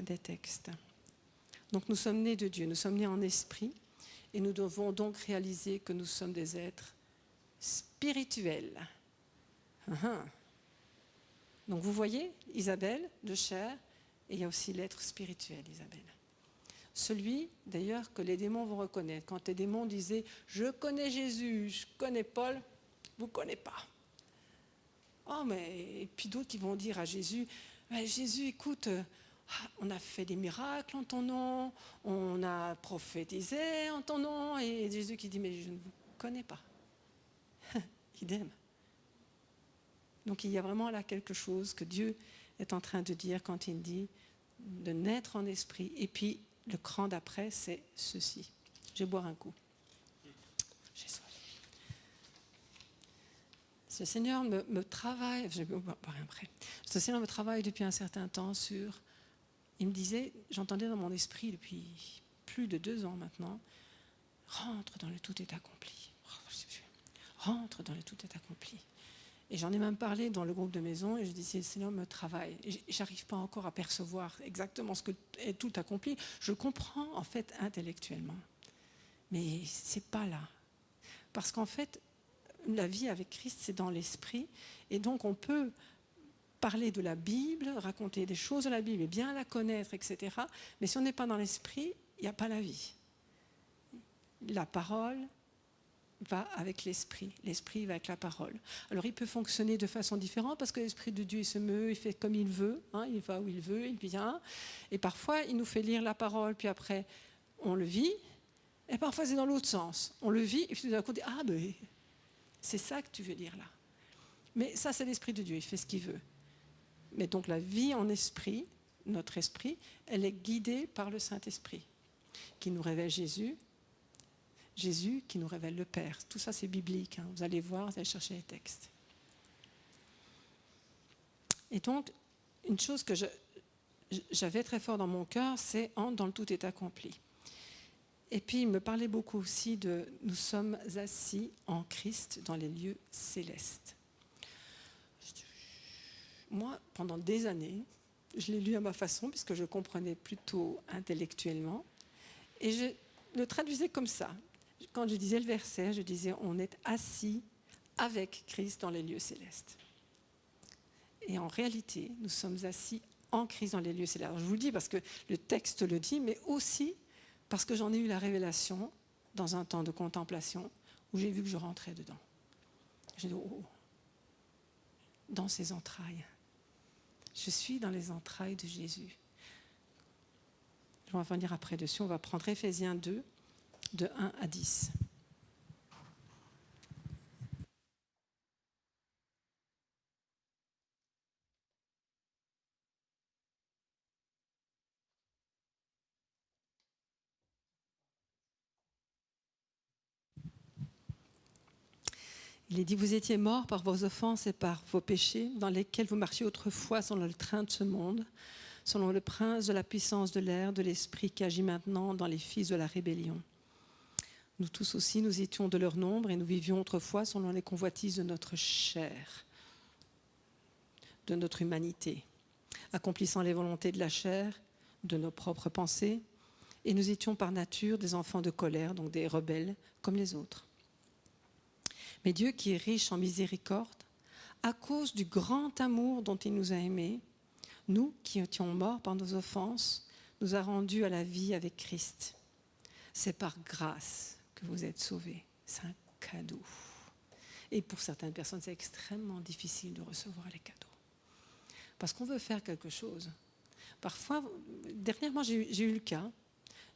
Donc nous sommes nés de Dieu, nous sommes nés en esprit et nous devons donc réaliser que nous sommes des êtres spirituels. Donc vous voyez, Isabelle, de chair, et il y a aussi l'être spirituel, Isabelle. Celui, d'ailleurs, que les démons vont reconnaître. Quand les démons disaient « Je connais Jésus, je connais Paul », vous ne connaissez pas. Oh, mais... Et puis d'autres qui vont dire à Jésus « Jésus, écoute, on a fait des miracles en ton nom, on a prophétisé en ton nom. » Et Jésus qui dit « Mais je ne vous connais pas. » Idem. Donc il y a vraiment là quelque chose que Dieu est en train de dire quand il dit de naître en esprit. Et puis le cran d'après, c'est ceci. Je vais boire un coup. J'ai soif. Ce Seigneur me travaille, je vais boire après. Ce Seigneur me travaille depuis un certain temps sur... Il me disait, j'entendais dans mon esprit depuis plus de 2 ans maintenant, rentre dans le tout est accompli. Rentre dans le tout est accompli. Et j'en ai même parlé dans le groupe de maison et je disais, le Seigneur me travaille. Et j'arrive pas encore à percevoir exactement ce que est tout accompli. Je comprends en fait intellectuellement. Mais c'est pas là. Parce qu'en fait, la vie avec Christ, c'est dans l'esprit. Et donc on peut parler de la Bible, raconter des choses de la Bible et bien la connaître, etc. Mais si on n'est pas dans l'esprit, il n'y a pas la vie. La parole va avec l'esprit va avec la parole. Alors il peut fonctionner de façon différente parce que l'esprit de Dieu il se meut, il fait comme il veut, hein, il va où il veut, il vient. Et parfois il nous fait lire la parole, puis après on le vit, et parfois c'est dans l'autre sens. On le vit, et puis d'un coup on dit « Ah ben, c'est ça que tu veux dire là. » Mais ça c'est l'esprit de Dieu, il fait ce qu'il veut. Mais donc la vie en esprit, notre esprit, elle est guidée par le Saint-Esprit, qui nous révèle Jésus qui nous révèle le Père. Tout ça c'est biblique, hein. Vous allez voir, vous allez chercher les textes. Et donc, une chose que j'avais très fort dans mon cœur, c'est « entre dans le tout est accompli ». Et puis il me parlait beaucoup aussi de « nous sommes assis en Christ dans les lieux célestes ». Moi, pendant des années, je l'ai lu à ma façon, puisque je comprenais plutôt intellectuellement, et je le traduisais comme ça. Quand je disais le verset, je disais « on est assis avec Christ dans les lieux célestes ». Et en réalité, nous sommes assis en Christ dans les lieux célestes. Alors, je vous le dis parce que le texte le dit, mais aussi parce que j'en ai eu la révélation dans un temps de contemplation où j'ai vu que je rentrais dedans. J'ai dit « oh, dans ses entrailles ». Je suis dans les entrailles de Jésus. Je vais en venir après dessus. On va prendre Éphésiens 2, de 1 à 10. Il est dit, vous étiez morts par vos offenses et par vos péchés, dans lesquels vous marchiez autrefois selon le train de ce monde, selon le prince de la puissance de l'air, de l'esprit qui agit maintenant dans les fils de la rébellion. Nous tous aussi, nous étions de leur nombre et nous vivions autrefois selon les convoitises de notre chair, de notre humanité, accomplissant les volontés de la chair, de nos propres pensées, et nous étions par nature des enfants de colère, donc des rebelles comme les autres. Mais Dieu, qui est riche en miséricorde, à cause du grand amour dont il nous a aimés, nous qui étions morts par nos offenses, nous a rendus à la vie avec Christ. C'est par grâce que vous êtes sauvés. C'est un cadeau. Et pour certaines personnes, c'est extrêmement difficile de recevoir les cadeaux. Parce qu'on veut faire quelque chose. Parfois, dernièrement, j'ai eu le cas.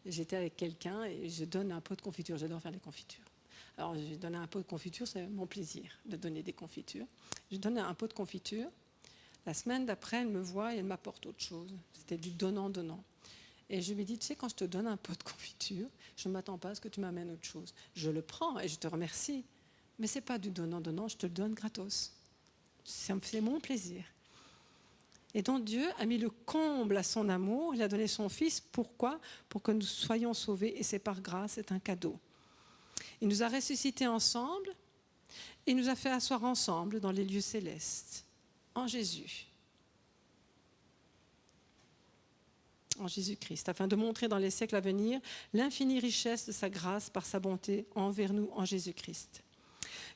J'étais avec quelqu'un et je donne un pot de confiture. J'adore faire des confitures. Alors, je donne un pot de confiture, c'est mon plaisir de donner des confitures. Je donne un pot de confiture. La semaine d'après, elle me voit et elle m'apporte autre chose. C'était du donnant-donnant. Et je lui dis, tu sais, quand je te donne un pot de confiture, je ne m'attends pas à ce que tu m'amènes autre chose. Je le prends et je te remercie. Mais ce n'est pas du donnant-donnant, je te le donne gratos. C'est mon plaisir. Et donc Dieu a mis le comble à son amour. Il a donné son Fils. Pourquoi ? Pour que nous soyons sauvés. Et c'est par grâce, c'est un cadeau. Il nous a ressuscités ensemble et nous a fait asseoir ensemble dans les lieux célestes, en Jésus. En Jésus-Christ, afin de montrer dans les siècles à venir l'infinie richesse de sa grâce par sa bonté envers nous en Jésus-Christ.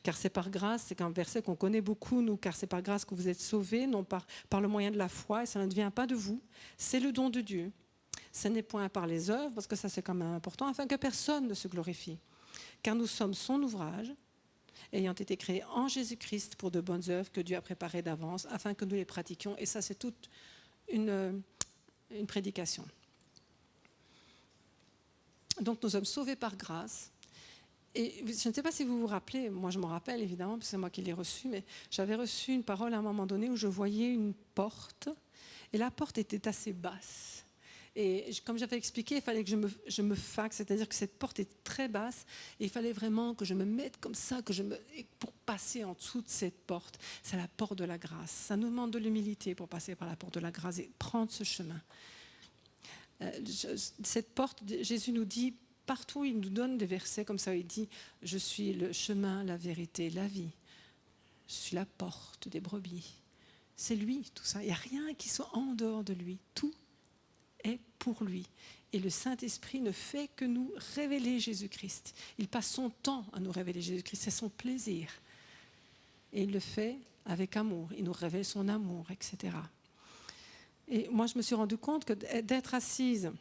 Car c'est par grâce, c'est un verset qu'on connaît beaucoup, nous, car c'est par grâce que vous êtes sauvés, non par le moyen de la foi, et ça ne vient pas de vous, c'est le don de Dieu. Ce n'est point par les œuvres, parce que ça c'est quand même important, afin que personne ne se glorifie. Car nous sommes son ouvrage, ayant été créés en Jésus-Christ pour de bonnes œuvres que Dieu a préparées d'avance, afin que nous les pratiquions. Et ça, c'est toute une prédication. Donc, nous sommes sauvés par grâce. Et je ne sais pas si vous vous rappelez, moi je me rappelle évidemment, parce que c'est moi qui l'ai reçu, mais j'avais reçu une parole à un moment donné où je voyais une porte, et la porte était assez basse. Et comme j'avais expliqué, il fallait que je me faxe, c'est-à-dire que cette porte est très basse, et il fallait vraiment que je me mette comme ça, pour passer en dessous de cette porte. C'est la porte de la grâce. Ça nous demande de l'humilité pour passer par la porte de la grâce et prendre ce chemin. Cette porte, Jésus nous dit, partout il nous donne des versets comme ça, il dit « Je suis le chemin, la vérité, la vie. Je suis la porte des brebis. » C'est lui, tout ça. Il n'y a rien qui soit en dehors de lui. Tout est pour lui. Et le Saint-Esprit ne fait que nous révéler Jésus-Christ. Il passe son temps à nous révéler Jésus-Christ, c'est son plaisir. Et il le fait avec amour, il nous révèle son amour, etc. Et moi, je me suis rendu compte que d'être assise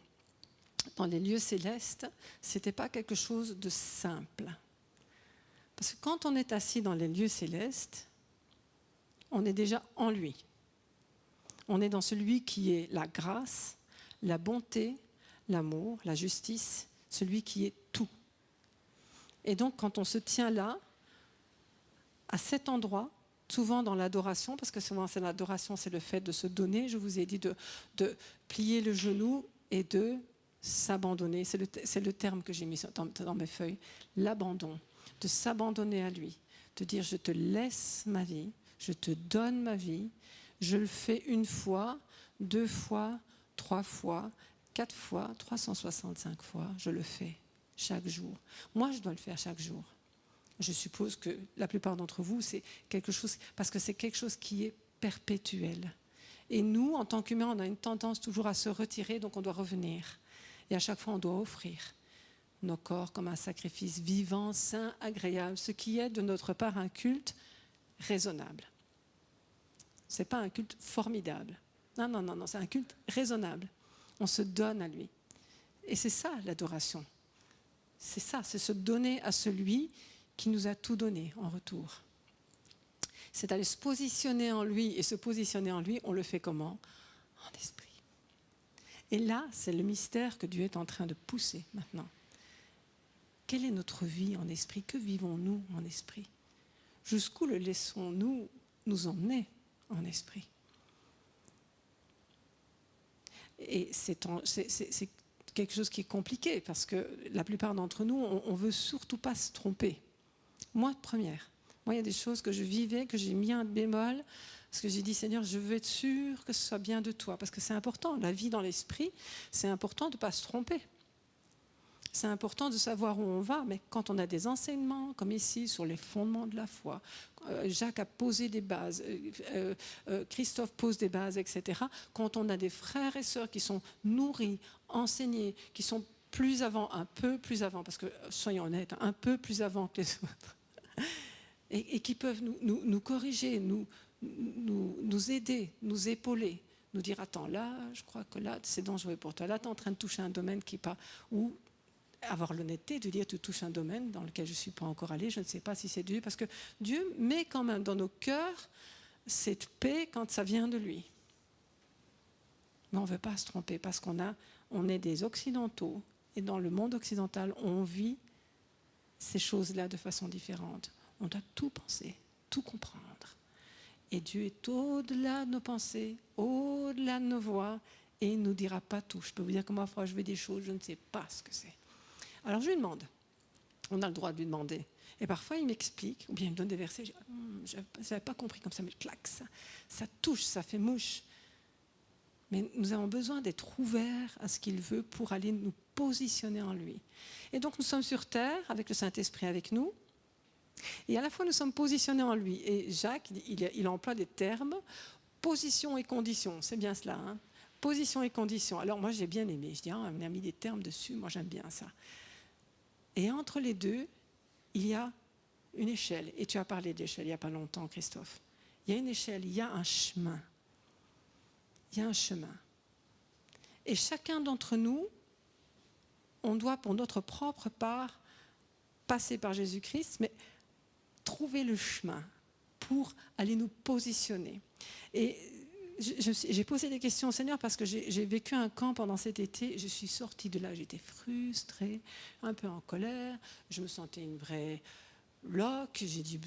dans les lieux célestes, ce n'était pas quelque chose de simple. Parce que quand on est assis dans les lieux célestes, on est déjà en lui. On est dans celui qui est la grâce, la bonté, l'amour, la justice, celui qui est tout. Et donc, quand on se tient là, à cet endroit, souvent dans l'adoration, parce que souvent c'est l'adoration, c'est le fait de se donner, je vous ai dit de plier le genou et de s'abandonner. C'est le terme que j'ai mis dans mes feuilles, l'abandon, de s'abandonner à lui, de dire je te laisse ma vie, je te donne ma vie, je le fais une fois, 2 fois, 3 fois, 4 fois, 365 fois, je le fais chaque jour. Moi, je dois le faire chaque jour. Je suppose que la plupart d'entre vous, c'est quelque chose, parce que c'est quelque chose qui est perpétuel. Et nous, en tant qu'humains, on a une tendance toujours à se retirer, donc on doit revenir. Et à chaque fois, on doit offrir nos corps comme un sacrifice vivant, sain, agréable, ce qui est de notre part un culte raisonnable. Ce n'est pas un culte formidable. Non, c'est un culte raisonnable. On se donne à lui. Et c'est ça l'adoration. C'est ça, c'est se donner à celui qui nous a tout donné en retour. C'est aller se positionner en lui, et se positionner en lui, on le fait comment ? En esprit. Et là, c'est le mystère que Dieu est en train de pousser maintenant. Quelle est notre vie en esprit ? Que vivons-nous en esprit ? Jusqu'où le laissons-nous nous emmener en esprit ? Et c'est quelque chose qui est compliqué, parce que la plupart d'entre nous, on ne veut surtout pas se tromper. Moi, première. Moi, il y a des choses que je vivais, que j'ai mis un bémol, parce que j'ai dit, Seigneur, je veux être sûr que ce soit bien de toi, parce que c'est important, la vie dans l'esprit, c'est important de ne pas se tromper. c'est important de savoir où on va, mais quand on a des enseignements, comme ici, sur les fondements de la foi, Jacques a posé des bases, Christophe pose des bases, etc. Quand on a des frères et sœurs qui sont nourris, enseignés, qui sont plus avant, un peu plus avant, parce que, soyons honnêtes, un peu plus avant que les autres, et qui peuvent nous corriger, nous aider, nous épauler, nous dire, attends, là, je crois que là, c'est dangereux pour toi. Là, tu es en train de toucher un domaine qui n'est pas... Ou avoir l'honnêteté de dire, tu touches un domaine dans lequel je ne suis pas encore allé, je ne sais pas si c'est Dieu, parce que Dieu met quand même dans nos cœurs cette paix quand ça vient de lui. Mais on ne veut pas se tromper, parce on est des Occidentaux, et dans le monde occidental, on vit ces choses-là de façon différente. On doit tout penser, tout comprendre. Et Dieu est au-delà de nos pensées, au-delà de nos voix, et il ne nous dira pas tout. Je peux vous dire que moi, parfois, je veux des choses, je ne sais pas ce que c'est. Alors je lui demande. On a le droit de lui demander. Et parfois, il m'explique, ou bien il me donne des versets, je dis, je n'avais pas compris comme ça, mais clac, ça touche, ça fait mouche. Mais nous avons besoin d'être ouverts à ce qu'il veut pour aller nous positionner en lui. Et donc, nous sommes sur terre, avec le Saint-Esprit avec nous, et à la fois, nous sommes positionnés en lui. Et Jacques, il emploie des termes, position et condition, c'est bien cela, hein? Position et condition. Alors moi, j'ai bien aimé, je dis, on a mis des termes dessus, moi j'aime bien ça. Et entre les deux, il y a une échelle, et tu as parlé d'échelle il n'y a pas longtemps, Christophe. Il y a une échelle, il y a un chemin. Il y a un chemin. Et chacun d'entre nous, on doit pour notre propre part passer par Jésus-Christ, mais trouver le chemin pour aller nous positionner. Et j'ai posé des questions au Seigneur parce que j'ai vécu un camp pendant cet été. Je suis sortie de là, j'étais frustrée, un peu en colère. Je me sentais une vraie loque. J'ai dit...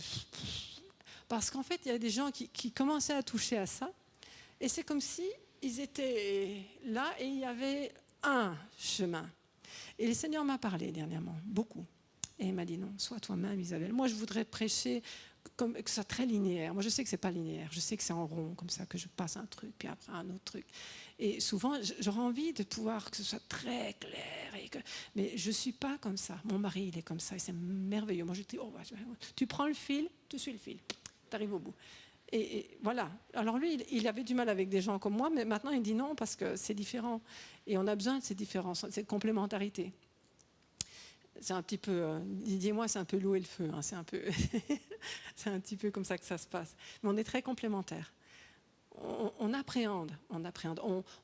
Parce qu'en fait, il y a des gens qui commençaient à toucher à ça. Et c'est comme si ils étaient là et il y avait un chemin. Et le Seigneur m'a parlé dernièrement, beaucoup. Et il m'a dit, non, sois toi-même, Isabelle. Moi, je voudrais prêcher que ce soit très linéaire. Moi, je sais que ce n'est pas linéaire. Je sais que c'est en rond, comme ça, que je passe un truc, puis après un autre truc. Et souvent, j'aurais envie de pouvoir que ce soit très clair. Mais je ne suis pas comme ça. Mon mari, il est comme ça, et c'est merveilleux. Moi, je dis, tu prends le fil, tu suis le fil. Tu arrives au bout. Et voilà. Alors lui, il avait du mal avec des gens comme moi, mais maintenant, il dit non, parce que c'est différent. Et on a besoin de ces différences, cette complémentarité. C'est un petit peu, Didier et moi, c'est un peu l'eau et le feu. Hein, c'est un petit peu comme ça que ça se passe. Mais on est très complémentaires. On appréhende,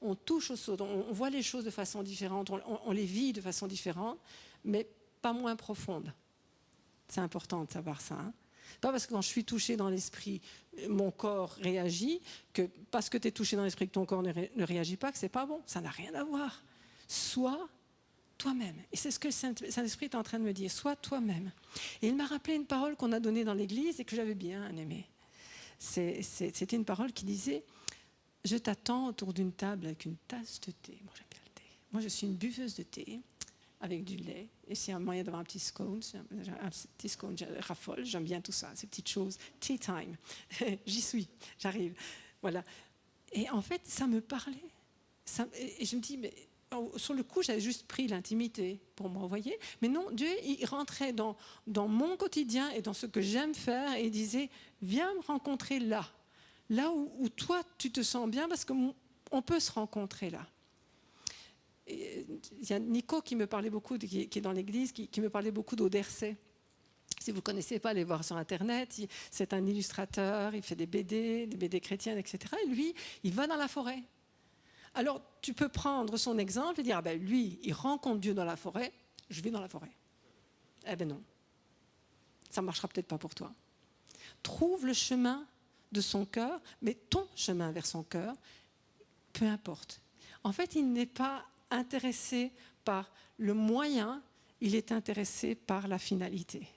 on touche aux choses, on voit les choses de façon différente, on les vit de façon différente, mais pas moins profonde. C'est important de savoir ça. Hein. Pas parce que quand je suis touchée dans l'esprit, mon corps réagit, que parce que tu es touché dans l'esprit, que ton corps ne réagit pas, que c'est pas bon. Ça n'a rien à voir. Sois toi-même. Et c'est ce que le Saint-Esprit est en train de me dire. Sois toi-même. Et il m'a rappelé une parole qu'on a donnée dans l'église et que j'avais bien aimée. C'était une parole qui disait « Je t'attends autour d'une table avec une tasse de thé. » Moi, j'aime bien le thé. Moi, je suis une buveuse de thé avec du lait. Et c'est un moyen d'avoir un petit scone. Un petit scone, je raffole. J'aime bien tout ça, ces petites choses. Tea time. J'y suis. J'arrive. Voilà. Et en fait, ça me parlait. Et je me dis, mais sur le coup, j'avais juste pris l'intimité pour moi, vous voyez. Mais non, Dieu, il rentrait dans mon quotidien et dans ce que j'aime faire et il disait, viens me rencontrer là où toi, tu te sens bien parce qu'on peut se rencontrer là. Il y a Nico qui me parlait beaucoup, qui est dans l'église, qui me parlait beaucoup d'Odersay. Si vous ne connaissez pas, allez voir sur Internet. C'est un illustrateur, il fait des BD chrétiennes, etc. Et lui, il va dans la forêt. Alors, tu peux prendre son exemple et dire, ah ben lui, il rencontre Dieu dans la forêt, je vais dans la forêt. Eh ben non, ça ne marchera peut-être pas pour toi. Trouve le chemin de son cœur, mais ton chemin vers son cœur, peu importe. En fait, il n'est pas intéressé par le moyen, il est intéressé par la finalité.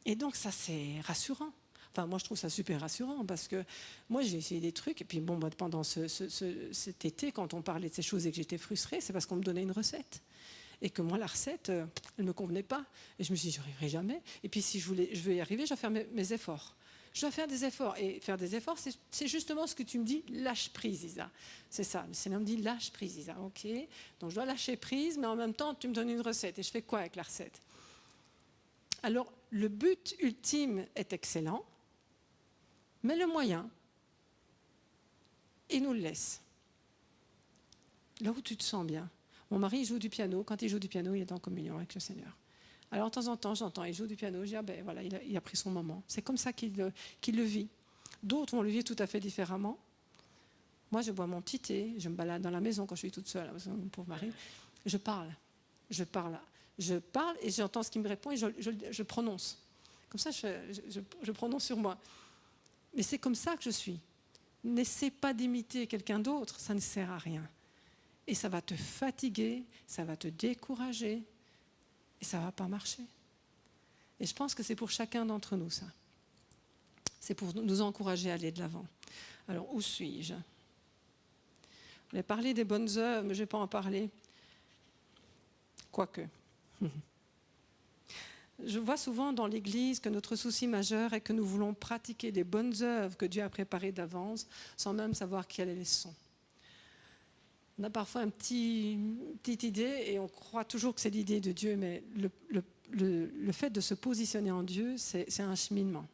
Et donc ça, c'est rassurant. Enfin, moi, je trouve ça super rassurant parce que moi, j'ai essayé des trucs. Et puis, bon, pendant cet été, quand on parlait de ces choses et que j'étais frustrée, c'est parce qu'on me donnait une recette. Et que moi, la recette, elle ne me convenait pas. Et je me suis dit, j'y arriverai jamais. Et puis, si je veux y arriver, je vais faire mes efforts. Je dois faire des efforts. Et faire des efforts, c'est justement ce que tu me dis, lâche prise, Isa. C'est ça, le Seigneur me dit, lâche prise, Isa. Ok, donc je dois lâcher prise, mais en même temps, tu me donnes une recette. Et je fais quoi avec la recette? Alors, le but ultime est excellent, mais le moyen, il nous le laisse. Là où tu te sens bien. Mon mari il joue du piano. Quand il joue du piano, il est en communion avec le Seigneur. Alors, de temps en temps, j'entends, il joue du piano. Je dis, ah ben voilà, il a pris son moment. C'est comme ça qu'il le vit. D'autres vont le vivre tout à fait différemment. Moi, je bois mon petit thé. Je me balade dans la maison quand je suis toute seule. Mon pauvre mari. Je parle et j'entends ce qu'il me répond et je prononce. Comme ça, je prononce sur moi. Mais c'est comme ça que je suis. N'essaie pas d'imiter quelqu'un d'autre, ça ne sert à rien. Et ça va te fatiguer, ça va te décourager, et ça ne va pas marcher. Et je pense que c'est pour chacun d'entre nous, ça. C'est pour nous encourager à aller de l'avant. Alors, où suis-je? On a parlé des bonnes œuvres, mais je ne vais pas en parler. Quoique. Je vois souvent dans l'Église que notre souci majeur est que nous voulons pratiquer des bonnes œuvres que Dieu a préparées d'avance, sans même savoir quelles elles sont. On a parfois une petite idée et on croit toujours que c'est l'idée de Dieu, mais le fait de se positionner en Dieu, c'est un cheminement.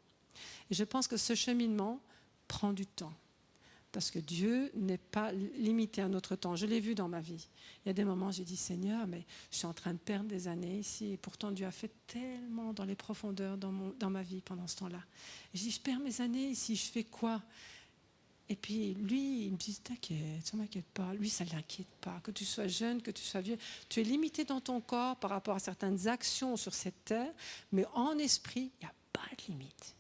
Et je pense que ce cheminement prend du temps. Parce que Dieu n'est pas limité à notre temps. Je l'ai vu dans ma vie. Il y a des moments où j'ai dit, Seigneur, mais je suis en train de perdre des années ici. Et pourtant, Dieu a fait tellement dans les profondeurs dans ma vie pendant ce temps-là. Et je dis, je perds mes années ici, je fais quoi? Et puis, lui, il me dit, t'inquiète, ça ne m'inquiète pas. Lui, ça ne l'inquiète pas. Que tu sois jeune, que tu sois vieux. Tu es limité dans ton corps par rapport à certaines actions sur cette terre. Mais en esprit, il n'y a pas de limite.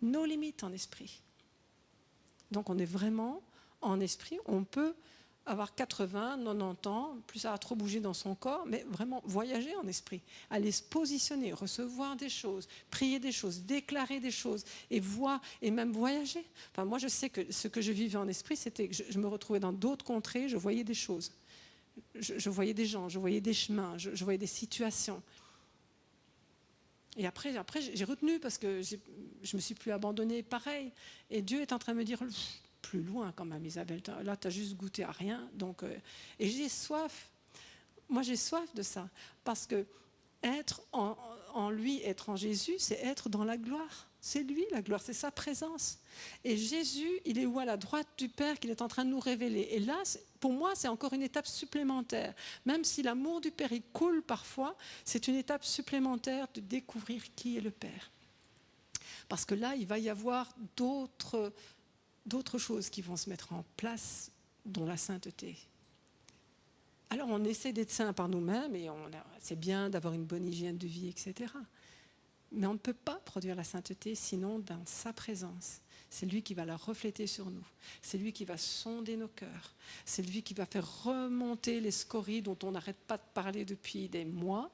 Nos limites en esprit. Donc on est vraiment en esprit, on peut avoir 80, 90 ans, plus ça a trop bougé dans son corps, mais vraiment voyager en esprit, aller se positionner, recevoir des choses, prier des choses, déclarer des choses, et voir, et même voyager. Enfin, moi je sais que ce que je vivais en esprit, c'était que je me retrouvais dans d'autres contrées, je voyais des choses, je voyais des gens, je voyais des chemins, je voyais des situations. Et après j'ai retenu parce que je ne me suis plus abandonnée pareil. Et Dieu est en train de me dire, plus loin quand même Isabelle, là tu as juste goûté à rien. Donc, et j'ai soif, moi j'ai soif de ça. Parce que être en lui, être en Jésus, c'est être dans la gloire. C'est lui la gloire, c'est sa présence. Et Jésus, il est où à la droite du Père qu'il est en train de nous révéler. Et là, pour moi, c'est encore une étape supplémentaire. Même si l'amour du Père, il coule parfois, c'est une étape supplémentaire de découvrir qui est le Père. Parce que là, il va y avoir d'autres choses qui vont se mettre en place, dont la sainteté. Alors, on essaie d'être saint par nous-mêmes, et c'est bien d'avoir une bonne hygiène de vie, etc. Mais on ne peut pas produire la sainteté sinon dans sa présence. C'est lui qui va la refléter sur nous. C'est lui qui va sonder nos cœurs. C'est lui qui va faire remonter les scories dont on n'arrête pas de parler depuis des mois,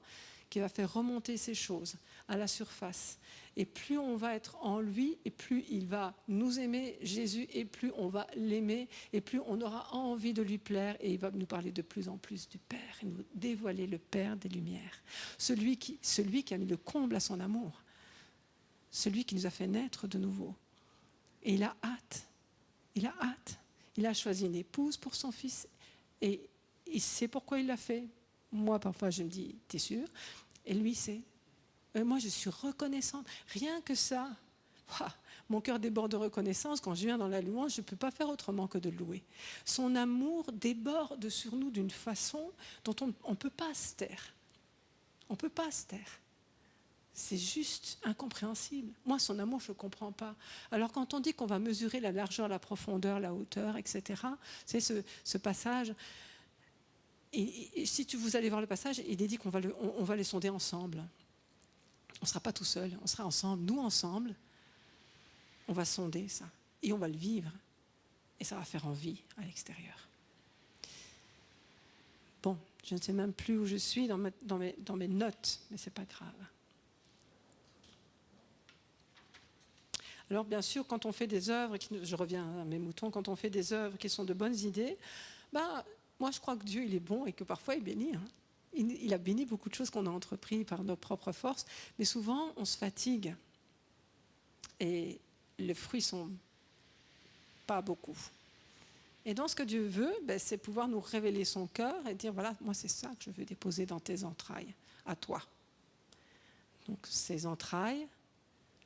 qui va faire remonter ces choses à la surface. Et plus on va être en lui, et plus il va nous aimer, Jésus, et plus on va l'aimer, et plus on aura envie de lui plaire, et il va nous parler de plus en plus du Père, et nous dévoiler le Père des Lumières. Celui qui a mis le comble à son amour, celui qui nous a fait naître de nouveau. Et il a hâte, il a choisi une épouse pour son fils, et il sait pourquoi il l'a fait. Moi, parfois, je me dis, t'es sûr? Et lui, c'est... Moi, je suis reconnaissante. Rien que ça, mon cœur déborde de reconnaissance. Quand je viens dans la louange, je ne peux pas faire autrement que de louer. Son amour déborde sur nous d'une façon dont on ne peut pas se taire. On ne peut pas se taire. C'est juste incompréhensible. Moi, son amour, je ne comprends pas. Alors, quand on dit qu'on va mesurer la largeur, la profondeur, la hauteur, etc., c'est ce passage... Et si vous allez voir le passage, il est dit qu'on va les sonder ensemble. On ne sera pas tout seul, on sera ensemble. Nous, ensemble, on va sonder ça. Et on va le vivre. Et ça va faire envie à l'extérieur. Bon, je ne sais même plus où je suis dans mes notes, mais ce n'est pas grave. Alors, bien sûr, quand on fait des œuvres, je reviens à mes moutons, quand on fait des œuvres qui sont de bonnes idées, moi, je crois que Dieu, il est bon et que parfois, il bénit. Il a béni beaucoup de choses qu'on a entreprises par nos propres forces, mais souvent, on se fatigue. Et les fruits sont pas beaucoup. Et donc, ce que Dieu veut, c'est pouvoir nous révéler son cœur et dire, voilà, moi, c'est ça que je veux déposer dans tes entrailles, à toi. Donc, ces entrailles,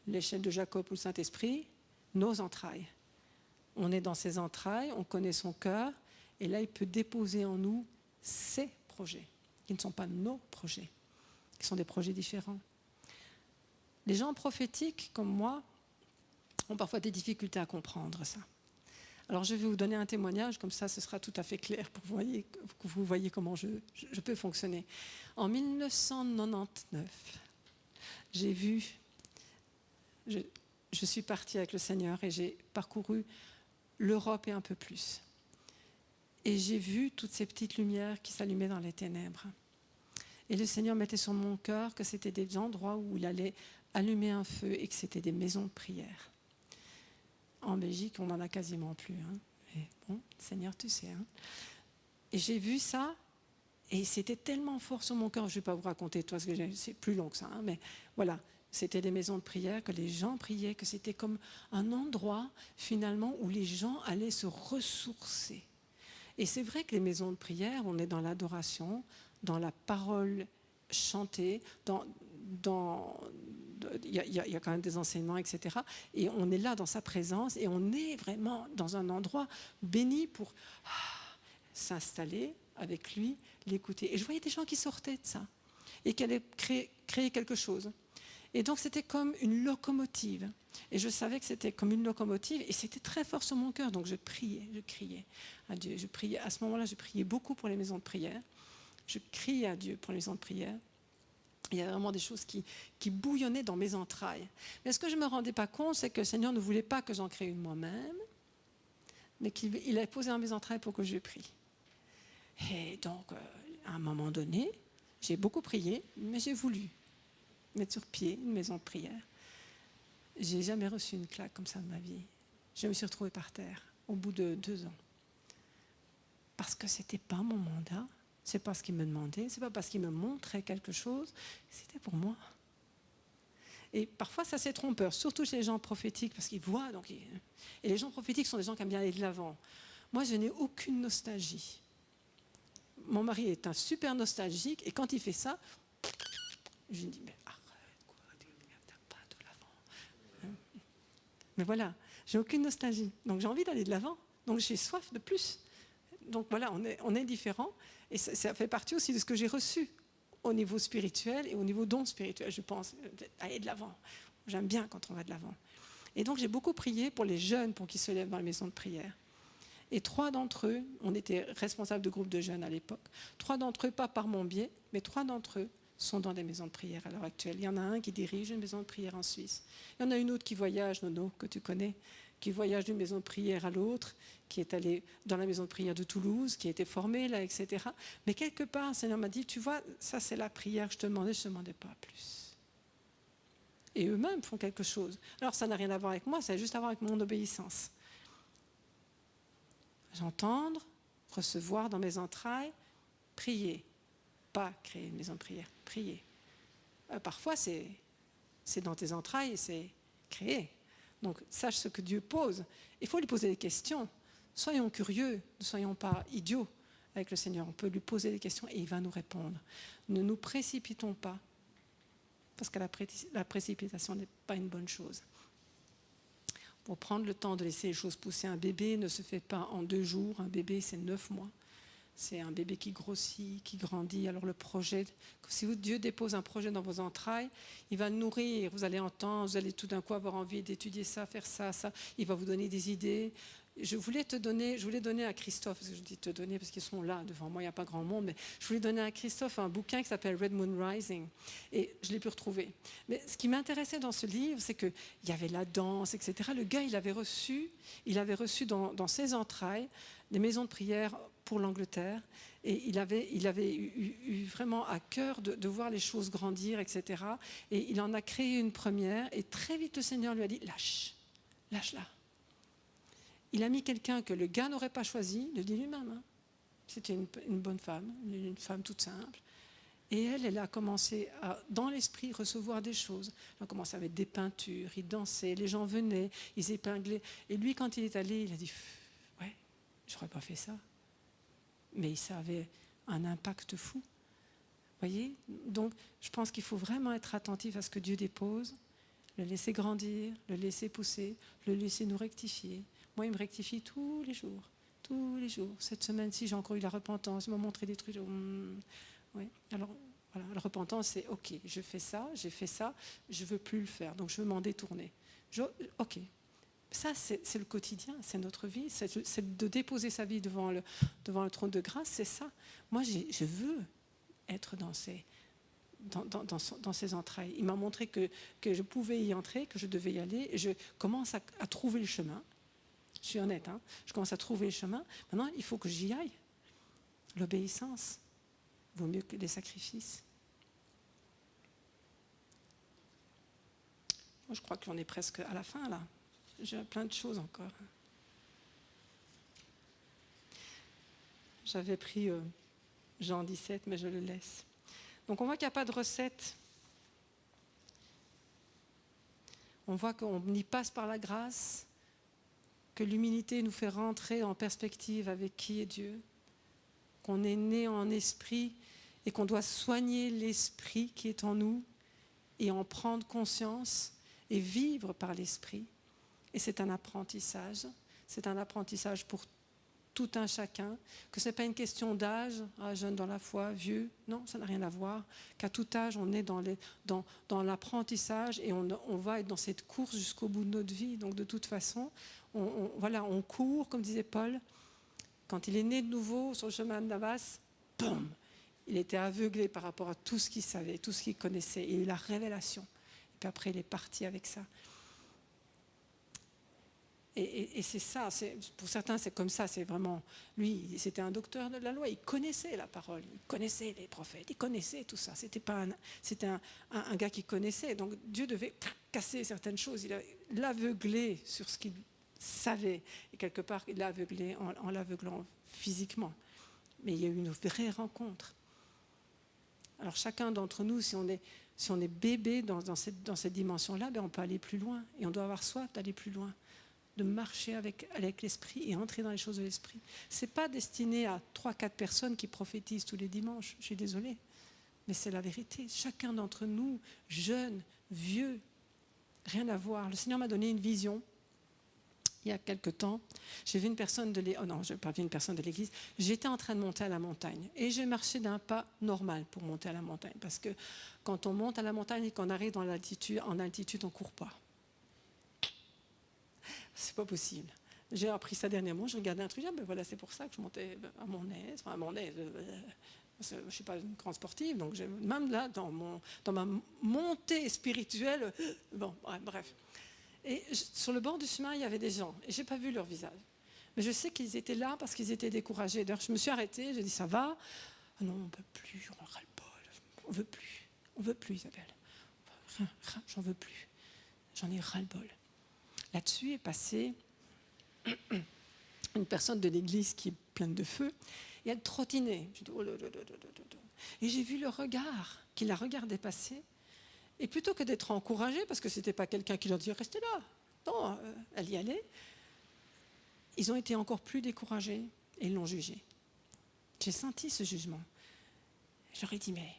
l'échelle de Jacob ou le Saint-Esprit, nos entrailles. On est dans ses entrailles, on connaît son cœur, et là, il peut déposer en nous ses projets, qui ne sont pas nos projets, qui sont des projets différents. Les gens prophétiques, comme moi, ont parfois des difficultés à comprendre ça. Alors, je vais vous donner un témoignage, comme ça, ce sera tout à fait clair pour que vous voyez comment je peux fonctionner. En 1999, j'ai vu, je suis partie avec le Seigneur et j'ai parcouru l'Europe et un peu plus. Et j'ai vu toutes ces petites lumières qui s'allumaient dans les ténèbres. Et le Seigneur mettait sur mon cœur que c'était des endroits où il allait allumer un feu et que c'était des maisons de prière. En Belgique, on n'en a quasiment plus. Mais bon, Seigneur, tu sais. Et j'ai vu ça, et c'était tellement fort sur mon cœur. Je ne vais pas vous raconter, toi, parce que c'est plus long que ça. Mais voilà, c'était des maisons de prière, que les gens priaient, que c'était comme un endroit, finalement, où les gens allaient se ressourcer. Et c'est vrai que les maisons de prière, on est dans l'adoration, dans la parole chantée, il y a quand même des enseignements, etc. Et on est là dans sa présence et on est vraiment dans un endroit béni pour s'installer avec lui, l'écouter. Et je voyais des gens qui sortaient de ça et qui allaient créer quelque chose. Et donc c'était comme une locomotive. Et je savais que c'était comme une locomotive et c'était très fort sur mon cœur. Donc je criais à Dieu. À ce moment-là, je priais beaucoup pour les maisons de prière. Je criais à Dieu pour les maisons de prière. Il y a vraiment des choses qui bouillonnaient dans mes entrailles. Mais ce que je ne me rendais pas compte, c'est que le Seigneur ne voulait pas que j'en crée une moi-même, mais qu'il avait posé dans mes entrailles pour que je prie. Et donc, à un moment donné, j'ai beaucoup prié, mais j'ai voulu mettre sur pied une maison de prière. Je n'ai jamais reçu une claque comme ça de ma vie. Je me suis retrouvée par terre au bout de 2 ans. Parce que ce n'était pas mon mandat. Ce n'est pas ce qu'il me demandait, ce n'est pas parce qu'il me montrait quelque chose, c'était pour moi. Et parfois, ça c'est trompeur, surtout chez les gens prophétiques, parce qu'ils voient. Et les gens prophétiques sont des gens qui aiment bien aller de l'avant. Moi, je n'ai aucune nostalgie. Mon mari est un super nostalgique, et quand il fait ça, je lui dis, mais arrête, quoi, t'as pas de l'avant. Mais voilà, j'ai aucune nostalgie, donc j'ai envie d'aller de l'avant, donc j'ai soif de plus. Donc voilà, on est différents. Et ça fait partie aussi de ce que j'ai reçu au niveau spirituel et au niveau don spirituel, je pense, aller de l'avant. J'aime bien quand on va de l'avant. Et donc j'ai beaucoup prié pour les jeunes, pour qu'ils se lèvent dans les maisons de prière. Et 3 d'entre eux, on était responsables de groupes de jeunes à l'époque, 3 d'entre eux, pas par mon biais, mais 3 d'entre eux sont dans des maisons de prière à l'heure actuelle. Il y en a un qui dirige une maison de prière en Suisse. Il y en a une autre qui voyage, Nono, que tu connais, qui voyage d'une maison de prière à l'autre, qui est allé dans la maison de prière de Toulouse, qui a été formé là, etc. Mais quelque part, le Seigneur m'a dit, tu vois, ça c'est la prière que je te demandais pas plus. Et eux-mêmes font quelque chose. Alors ça n'a rien à voir avec moi, ça a juste à voir avec mon obéissance. J'entendre, recevoir dans mes entrailles, prier. Pas créer une maison de prière, prier. Parfois c'est dans tes entrailles et c'est créer. Donc, sache ce que Dieu pose. Il faut lui poser des questions. Soyons curieux, ne soyons pas idiots avec le Seigneur. On peut lui poser des questions et il va nous répondre. Ne nous précipitons pas, parce que la précipitation n'est pas une bonne chose. Pour prendre le temps de laisser les choses pousser, un bébé ne se fait pas en 2 jours. Un bébé, c'est 9 mois. C'est un bébé qui grossit, qui grandit. Alors le projet, si Dieu dépose un projet dans vos entrailles, il va le nourrir. Vous allez entendre, vous allez tout d'un coup avoir envie d'étudier ça, faire ça, ça. Il va vous donner des idées. Je voulais donner à Christophe, parce que je dis te donner parce qu'ils sont là devant moi, il n'y a pas grand monde, mais je voulais donner à Christophe un bouquin qui s'appelle Red Moon Rising. Et je l'ai pu retrouver. Mais ce qui m'intéressait dans ce livre, c'est qu'il y avait la danse, etc. Le gars, il avait reçu dans ses entrailles des maisons de prière pour l'Angleterre, et il avait eu vraiment à cœur de voir les choses grandir, etc. Et il en a créé une première, et très vite le Seigneur lui a dit, lâche-la. Il a mis quelqu'un que le gars n'aurait pas choisi, il le dit lui-même. C'était une bonne femme, une femme toute simple. Et elle a commencé à, dans l'esprit, recevoir des choses. Elle a commencé avec des peintures, ils dansaient, les gens venaient, ils épinglaient. Et lui, quand il est allé, il a dit « Ouais, j'aurais pas fait ça. » Mais ça avait un impact fou. Vous voyez? Donc, je pense qu'il faut vraiment être attentif à ce que Dieu dépose, le laisser grandir, le laisser pousser, le laisser nous rectifier. Moi, il me rectifie tous les jours. Tous les jours. Cette semaine-ci, j'ai encore eu la repentance. Il m'a montré des trucs. Oui. Alors, voilà, la repentance, c'est OK, je fais ça, j'ai fait ça, je ne veux plus le faire, donc je veux m'en détourner. OK. Ça, c'est le quotidien, c'est notre vie, c'est de déposer sa vie devant le trône de grâce, c'est ça. Moi, je veux être dans ses entrailles. Il m'a montré que je pouvais y entrer, que je devais y aller, et je commence à trouver le chemin. Je suis honnête, hein, je commence à trouver le chemin. Maintenant, il faut que j'y aille. L'obéissance vaut mieux que les sacrifices. Moi, je crois qu'on est presque à la fin, là. J'ai plein de choses encore. J'avais pris Jean 17, mais je le laisse. Donc, on voit qu'il n'y a pas de recette. On voit qu'on y passe par la grâce, que l'humilité nous fait rentrer en perspective avec qui est Dieu, qu'on est né en esprit et qu'on doit soigner l'esprit qui est en nous et en prendre conscience et vivre par l'esprit. Et c'est un apprentissage pour tout un chacun, que ce n'est pas une question d'âge, jeune dans la foi, vieux, non, ça n'a rien à voir, qu'à tout âge on est dans l'apprentissage et on va être dans cette course jusqu'au bout de notre vie. Donc de toute façon, on court, comme disait Paul, quand il est né de nouveau sur le chemin de Damas, boum, il était aveuglé par rapport à tout ce qu'il savait, tout ce qu'il connaissait, et il a eu la révélation. Et puis après il est parti avec ça. Et c'est ça, pour certains c'est comme ça, c'est vraiment, lui c'était un docteur de la loi, il connaissait la parole, il connaissait les prophètes, il connaissait tout ça, c'était un gars qui connaissait, donc Dieu devait casser certaines choses, il l'a aveuglé sur ce qu'il savait, et quelque part il l'a aveuglé en l'aveuglant physiquement, mais il y a eu une vraie rencontre. Alors chacun d'entre nous, si on est bébé dans cette dimension-là, ben on peut aller plus loin, et on doit avoir soif d'aller plus loin, de marcher avec l'esprit et entrer dans les choses de l'esprit. Ce n'est pas destiné à 3-4 personnes qui prophétisent tous les dimanches, je suis désolée, mais c'est la vérité. Chacun d'entre nous, jeunes, vieux, rien à voir. Le Seigneur m'a donné une vision il y a quelque temps. J'ai vu une personne de l'église, je n'ai pas vu une personne de l'église, j'étais en train de monter à la montagne et j'ai marché d'un pas normal pour monter à la montagne, parce que quand on monte à la montagne et qu'on arrive en altitude, on ne court pas. C'est pas possible. J'ai appris ça dernièrement, je regardais un truc, voilà, c'est pour ça que je montais à mon aise, je ne suis pas une grande sportive, donc même là, dans ma montée spirituelle, bref. Et sur le bord du chemin, il y avait des gens, et je n'ai pas vu leur visage. Mais je sais qu'ils étaient là parce qu'ils étaient découragés. D'ailleurs, je me suis arrêtée, j'ai dit, ça va? Non, on ne peut plus, on ras-le-bol, on ne veut plus, Isabelle. J'en veux plus, j'en ai ras-le-bol. Là-dessus est passée une personne de l'église qui est pleine de feu, et elle trottinait. Je dis, oh là là là là là. Et j'ai vu le regard, qui la regardait passer, et plutôt que d'être encouragée, parce que ce n'était pas quelqu'un qui leur disait, restez là, non, elle y allait, ils ont été encore plus découragés, et ils l'ont jugée. J'ai senti ce jugement. Je leur ai dit, mais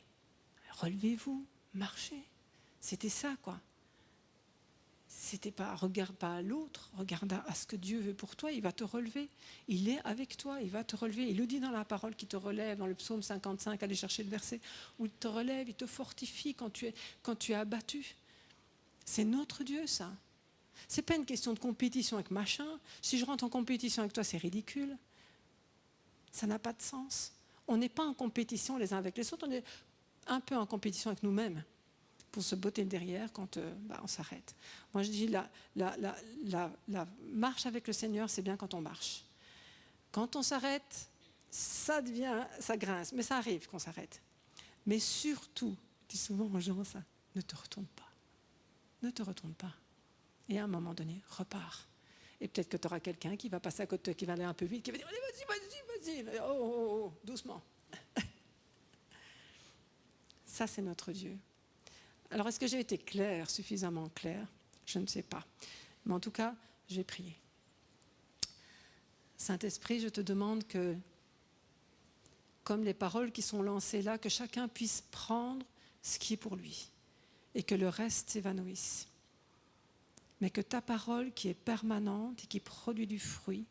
relevez-vous, marchez. C'était ça, quoi. C'était pas, regarde pas à l'autre, regarde à ce que Dieu veut pour toi, il va te relever. Il est avec toi, il va te relever. Il le dit dans la parole qu'il te relève, dans le psaume 55, allez chercher le verset, où il te relève, il te fortifie quand tu es abattu. C'est notre Dieu, ça. C'est pas une question de compétition avec machin. Si je rentre en compétition avec toi, c'est ridicule. Ça n'a pas de sens. On n'est pas en compétition les uns avec les autres, on est un peu en compétition avec nous-mêmes, pour se botter le derrière quand on s'arrête. Moi, je dis, la marche avec le Seigneur, c'est bien quand on marche. Quand on s'arrête, ça grince, mais ça arrive qu'on s'arrête. Mais surtout, je dis souvent aux gens ça, ne te retourne pas. Ne te retourne pas. Et à un moment donné, repars. Et peut-être que tu auras quelqu'un qui va passer à côté de toi, qui va aller un peu vite, qui va dire, allez, vas-y, doucement. Ça, c'est notre Dieu. Alors, est-ce que j'ai été claire, suffisamment claire? Je ne sais pas. Mais en tout cas, je vais prier. Saint-Esprit, je te demande que, comme les paroles qui sont lancées là, que chacun puisse prendre ce qui est pour lui et que le reste s'évanouisse. Mais que ta parole, qui est permanente et qui produit du fruit,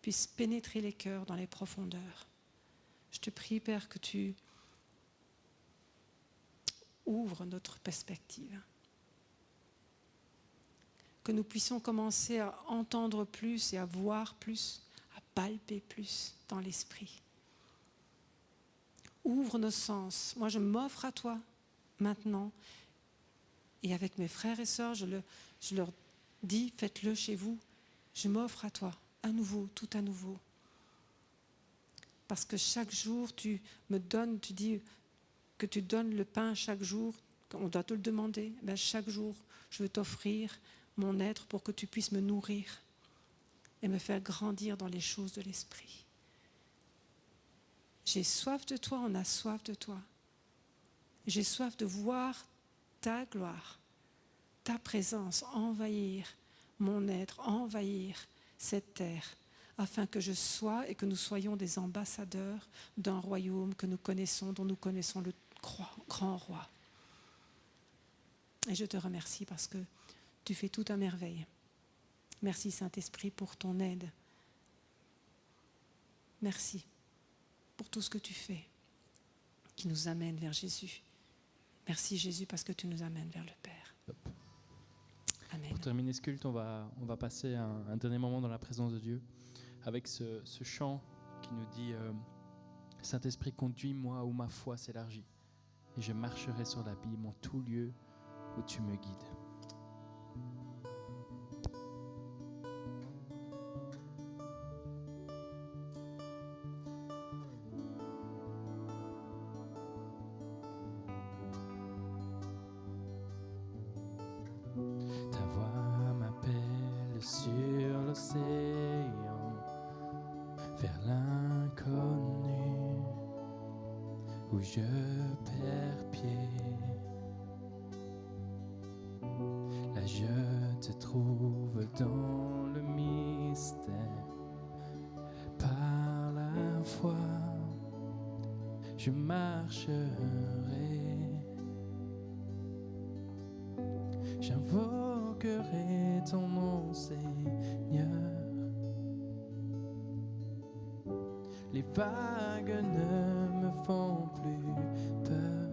puisse pénétrer les cœurs dans les profondeurs. Je te prie, Père, que tu ouvres notre perspective. Que nous puissions commencer à entendre plus et à voir plus, à palper plus dans l'esprit. Ouvre nos sens. Moi, je m'offre à toi maintenant. Et avec mes frères et sœurs, je leur dis, faites-le chez vous. Je m'offre à toi, à nouveau, tout à nouveau. Parce que chaque jour, tu me donnes, tu dis que tu donnes le pain chaque jour. On doit te le demander. Ben, chaque jour, je veux t'offrir mon être pour que tu puisses me nourrir et me faire grandir dans les choses de l'esprit. J'ai soif de toi, on a soif de toi. J'ai soif de voir ta gloire, ta présence envahir mon être, envahir cette terre, afin que je sois et que nous soyons des ambassadeurs d'un royaume que nous connaissons, dont nous connaissons le grand roi. Et je te remercie parce que tu fais tout à merveille. Merci Saint-Esprit pour ton aide. Merci pour tout ce que tu fais, qui nous amène vers Jésus. Merci Jésus parce que tu nous amènes vers le Père. Amen. Pour terminer ce culte, on va passer un dernier moment dans la présence de Dieu avec ce chant qui nous dit Saint-Esprit, conduis-moi où ma foi s'élargit et je marcherai sur l'abîme en tout lieu où tu me guides. Ta voix m'appelle sur l'océan, vers l'inconnu, où je perds pied. Là je te trouve dans le mystère, par la foi je marcherai. J'invoquerai ton nom, Seigneur. Les vagues ne me font plus peur.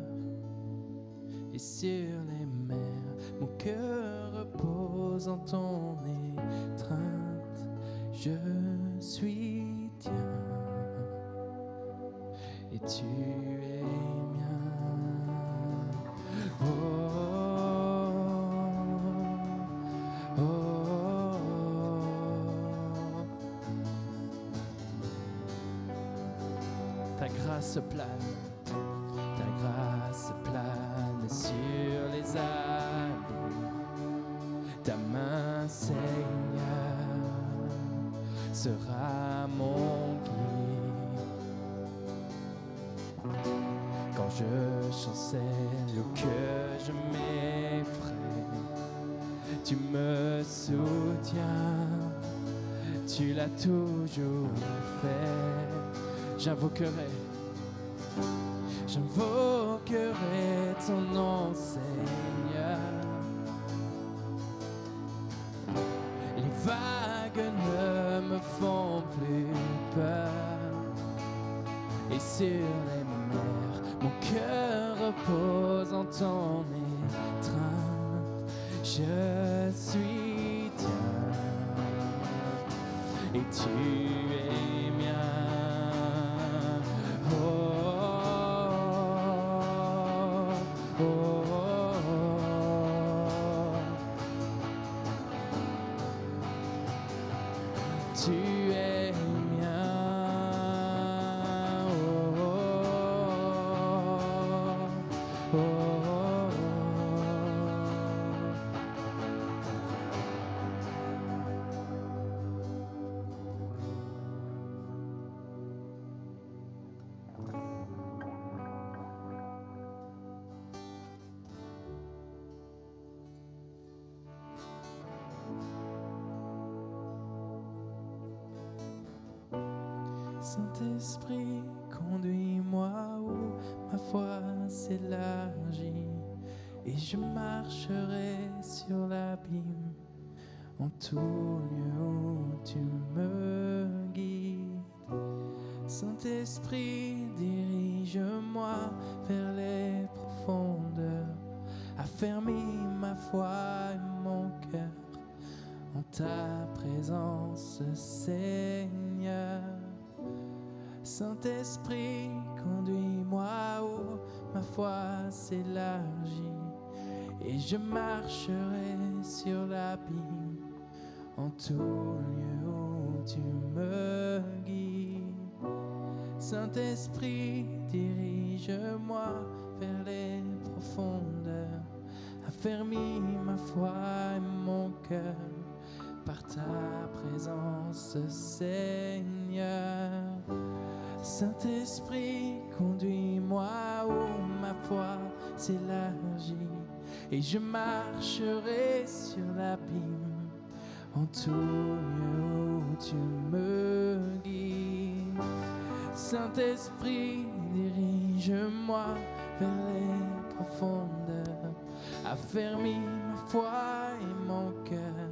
Et sur les mers, mon cœur repose en ton étreinte. Je suis tien et tu es mien. Ta grâce plane sur les abîmes. Ta main, Seigneur, sera mon guide. Quand je chancelle ou que je m'effraie, tu me soutiens, tu l'as toujours fait. J'invoquerai ton nom, Seigneur. Les vagues ne me font plus peur. Et sur les mers, mon cœur repose en ton étreinte. Je suis tien et tu es mien. Tu es mien. Saint-Esprit, conduis-moi où ma foi s'élargit, et je marcherai sur l'abîme en tout lieu où tu me guides. Saint-Esprit, dirige-moi vers les profondeurs, affermis ma foi et mon cœur en ta présence, Seigneur. Saint-Esprit, conduis-moi où ma foi s'élargit, et je marcherai sur l'abîme en tout lieu où tu me guides. Saint-Esprit, dirige-moi vers les profondeurs, affermis ma foi et mon cœur par ta présence, Seigneur. Saint-Esprit, conduis-moi où ma foi s'élargit, et je marcherai sur l'abîme en tout lieu où tu me guides. Saint-Esprit, dirige-moi vers les profondeurs, affermis ma foi et mon cœur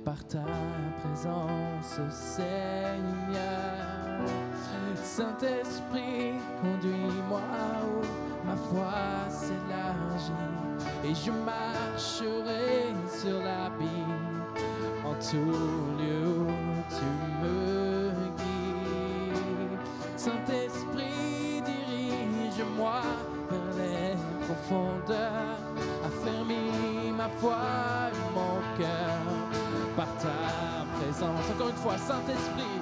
par ta présence, Seigneur. Saint-Esprit, conduis-moi où ma foi s'élargit, et je marcherai sur l'abîme en tout lieu où tu me guides. Saint-Esprit, dirige-moi vers les profondeurs, affermis ma foi et mon cœur par ta présence. Encore une fois, Saint-Esprit,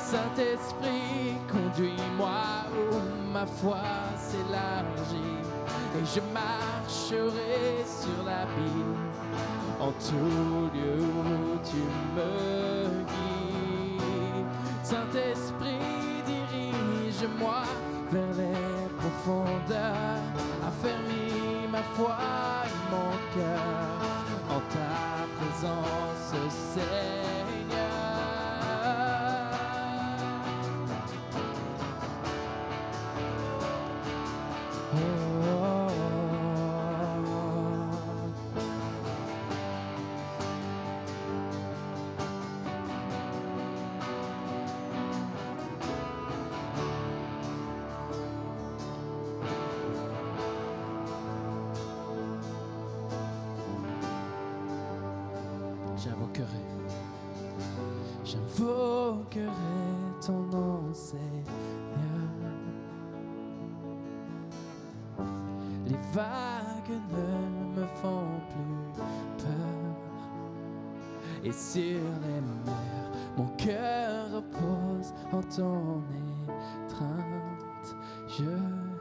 Saint-Esprit, conduis-moi où ma foi s'élargit, et je marcherai sur l'abîme en tout lieu où tu me guides. Saint-Esprit, dirige-moi vers les profondeurs, affermis ma foi et mon cœur en ta présence, Seigneur. J'invoquerai ton nom, Seigneur. Les vagues ne me font plus peur, et sur les mers, mon cœur repose en ton étreinte. Je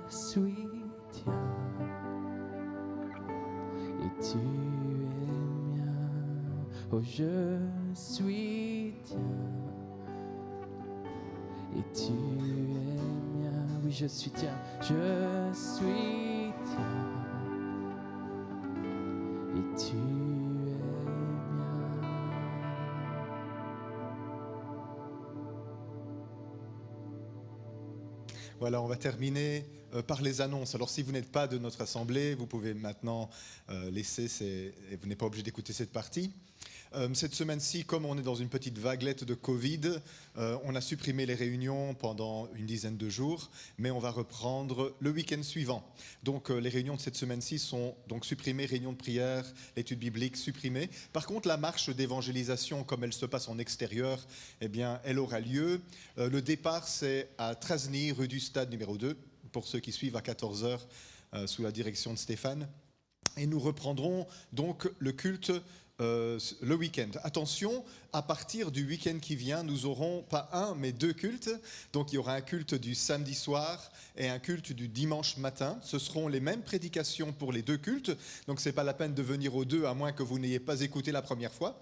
suis tien, et tu es mien. Oh, je suis tien, et tu es mien. Oui, je suis tien, je suis tien, et tu es mien. Voilà, on va terminer par les annonces. Alors, si vous n'êtes pas de notre assemblée, vous pouvez maintenant laisser et vous n'êtes pas obligé d'écouter cette partie. Cette semaine-ci, comme on est dans une petite vaguelette de Covid, on a supprimé les réunions pendant une dizaine de jours, mais on va reprendre le week-end suivant. Donc les réunions de cette semaine-ci sont donc supprimées, réunions de prière, l'étude biblique supprimée. Par contre, la marche d'évangélisation, comme elle se passe en extérieur, eh bien, elle aura lieu. Le départ, c'est à Trasny, rue du Stade numéro 2, pour ceux qui suivent à 14h, sous la direction de Stéphane. Et nous reprendrons donc le culte le week-end. Attention, à partir du week-end qui vient, nous aurons pas un, mais deux cultes. Donc il y aura un culte du samedi soir et un culte du dimanche matin. Ce seront les mêmes prédications pour les deux cultes. Donc c'est pas la peine de venir aux deux, à moins que vous n'ayez pas écouté la première fois.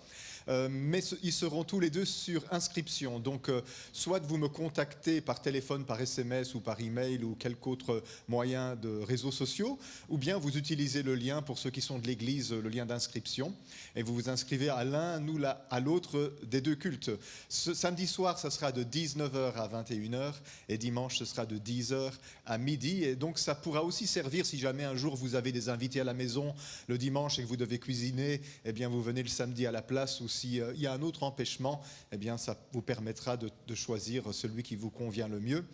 mais ils seront tous les deux sur inscription. Donc, soit vous me contactez par téléphone, par SMS ou par email ou quelque autre moyen de réseaux sociaux, ou bien vous utilisez le lien, pour ceux qui sont de l'église, le lien d'inscription, et vous vous inscrivez à l'un ou à l'autre des deux cultes. Ce samedi soir, ça sera de 19h à 21h, et dimanche, ce sera de 10h à midi. Et donc, ça pourra aussi servir si jamais un jour vous avez des invités à la maison le dimanche et que vous devez cuisiner, eh bien, vous venez le samedi à la place, ou s'il y a un autre empêchement, eh bien, ça vous permettra de choisir celui qui vous convient le mieux.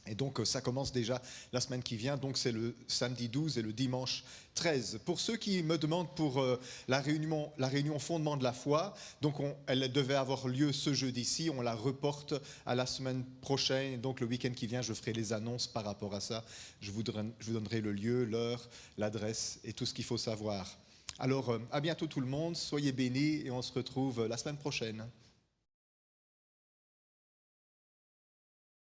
Et donc, ça commence déjà la semaine qui vient. Donc, c'est le samedi 12 et le dimanche 13. Pour ceux qui me demandent pour la réunion fondement de la foi, donc elle devait avoir lieu ce jeudi-ci. On la reporte à la semaine prochaine. Donc, le week-end qui vient, je ferai les annonces par rapport à ça. Je vous donnerai le lieu, l'heure, l'adresse et tout ce qu'il faut savoir. Alors, à bientôt tout le monde. Soyez bénis et on se retrouve la semaine prochaine.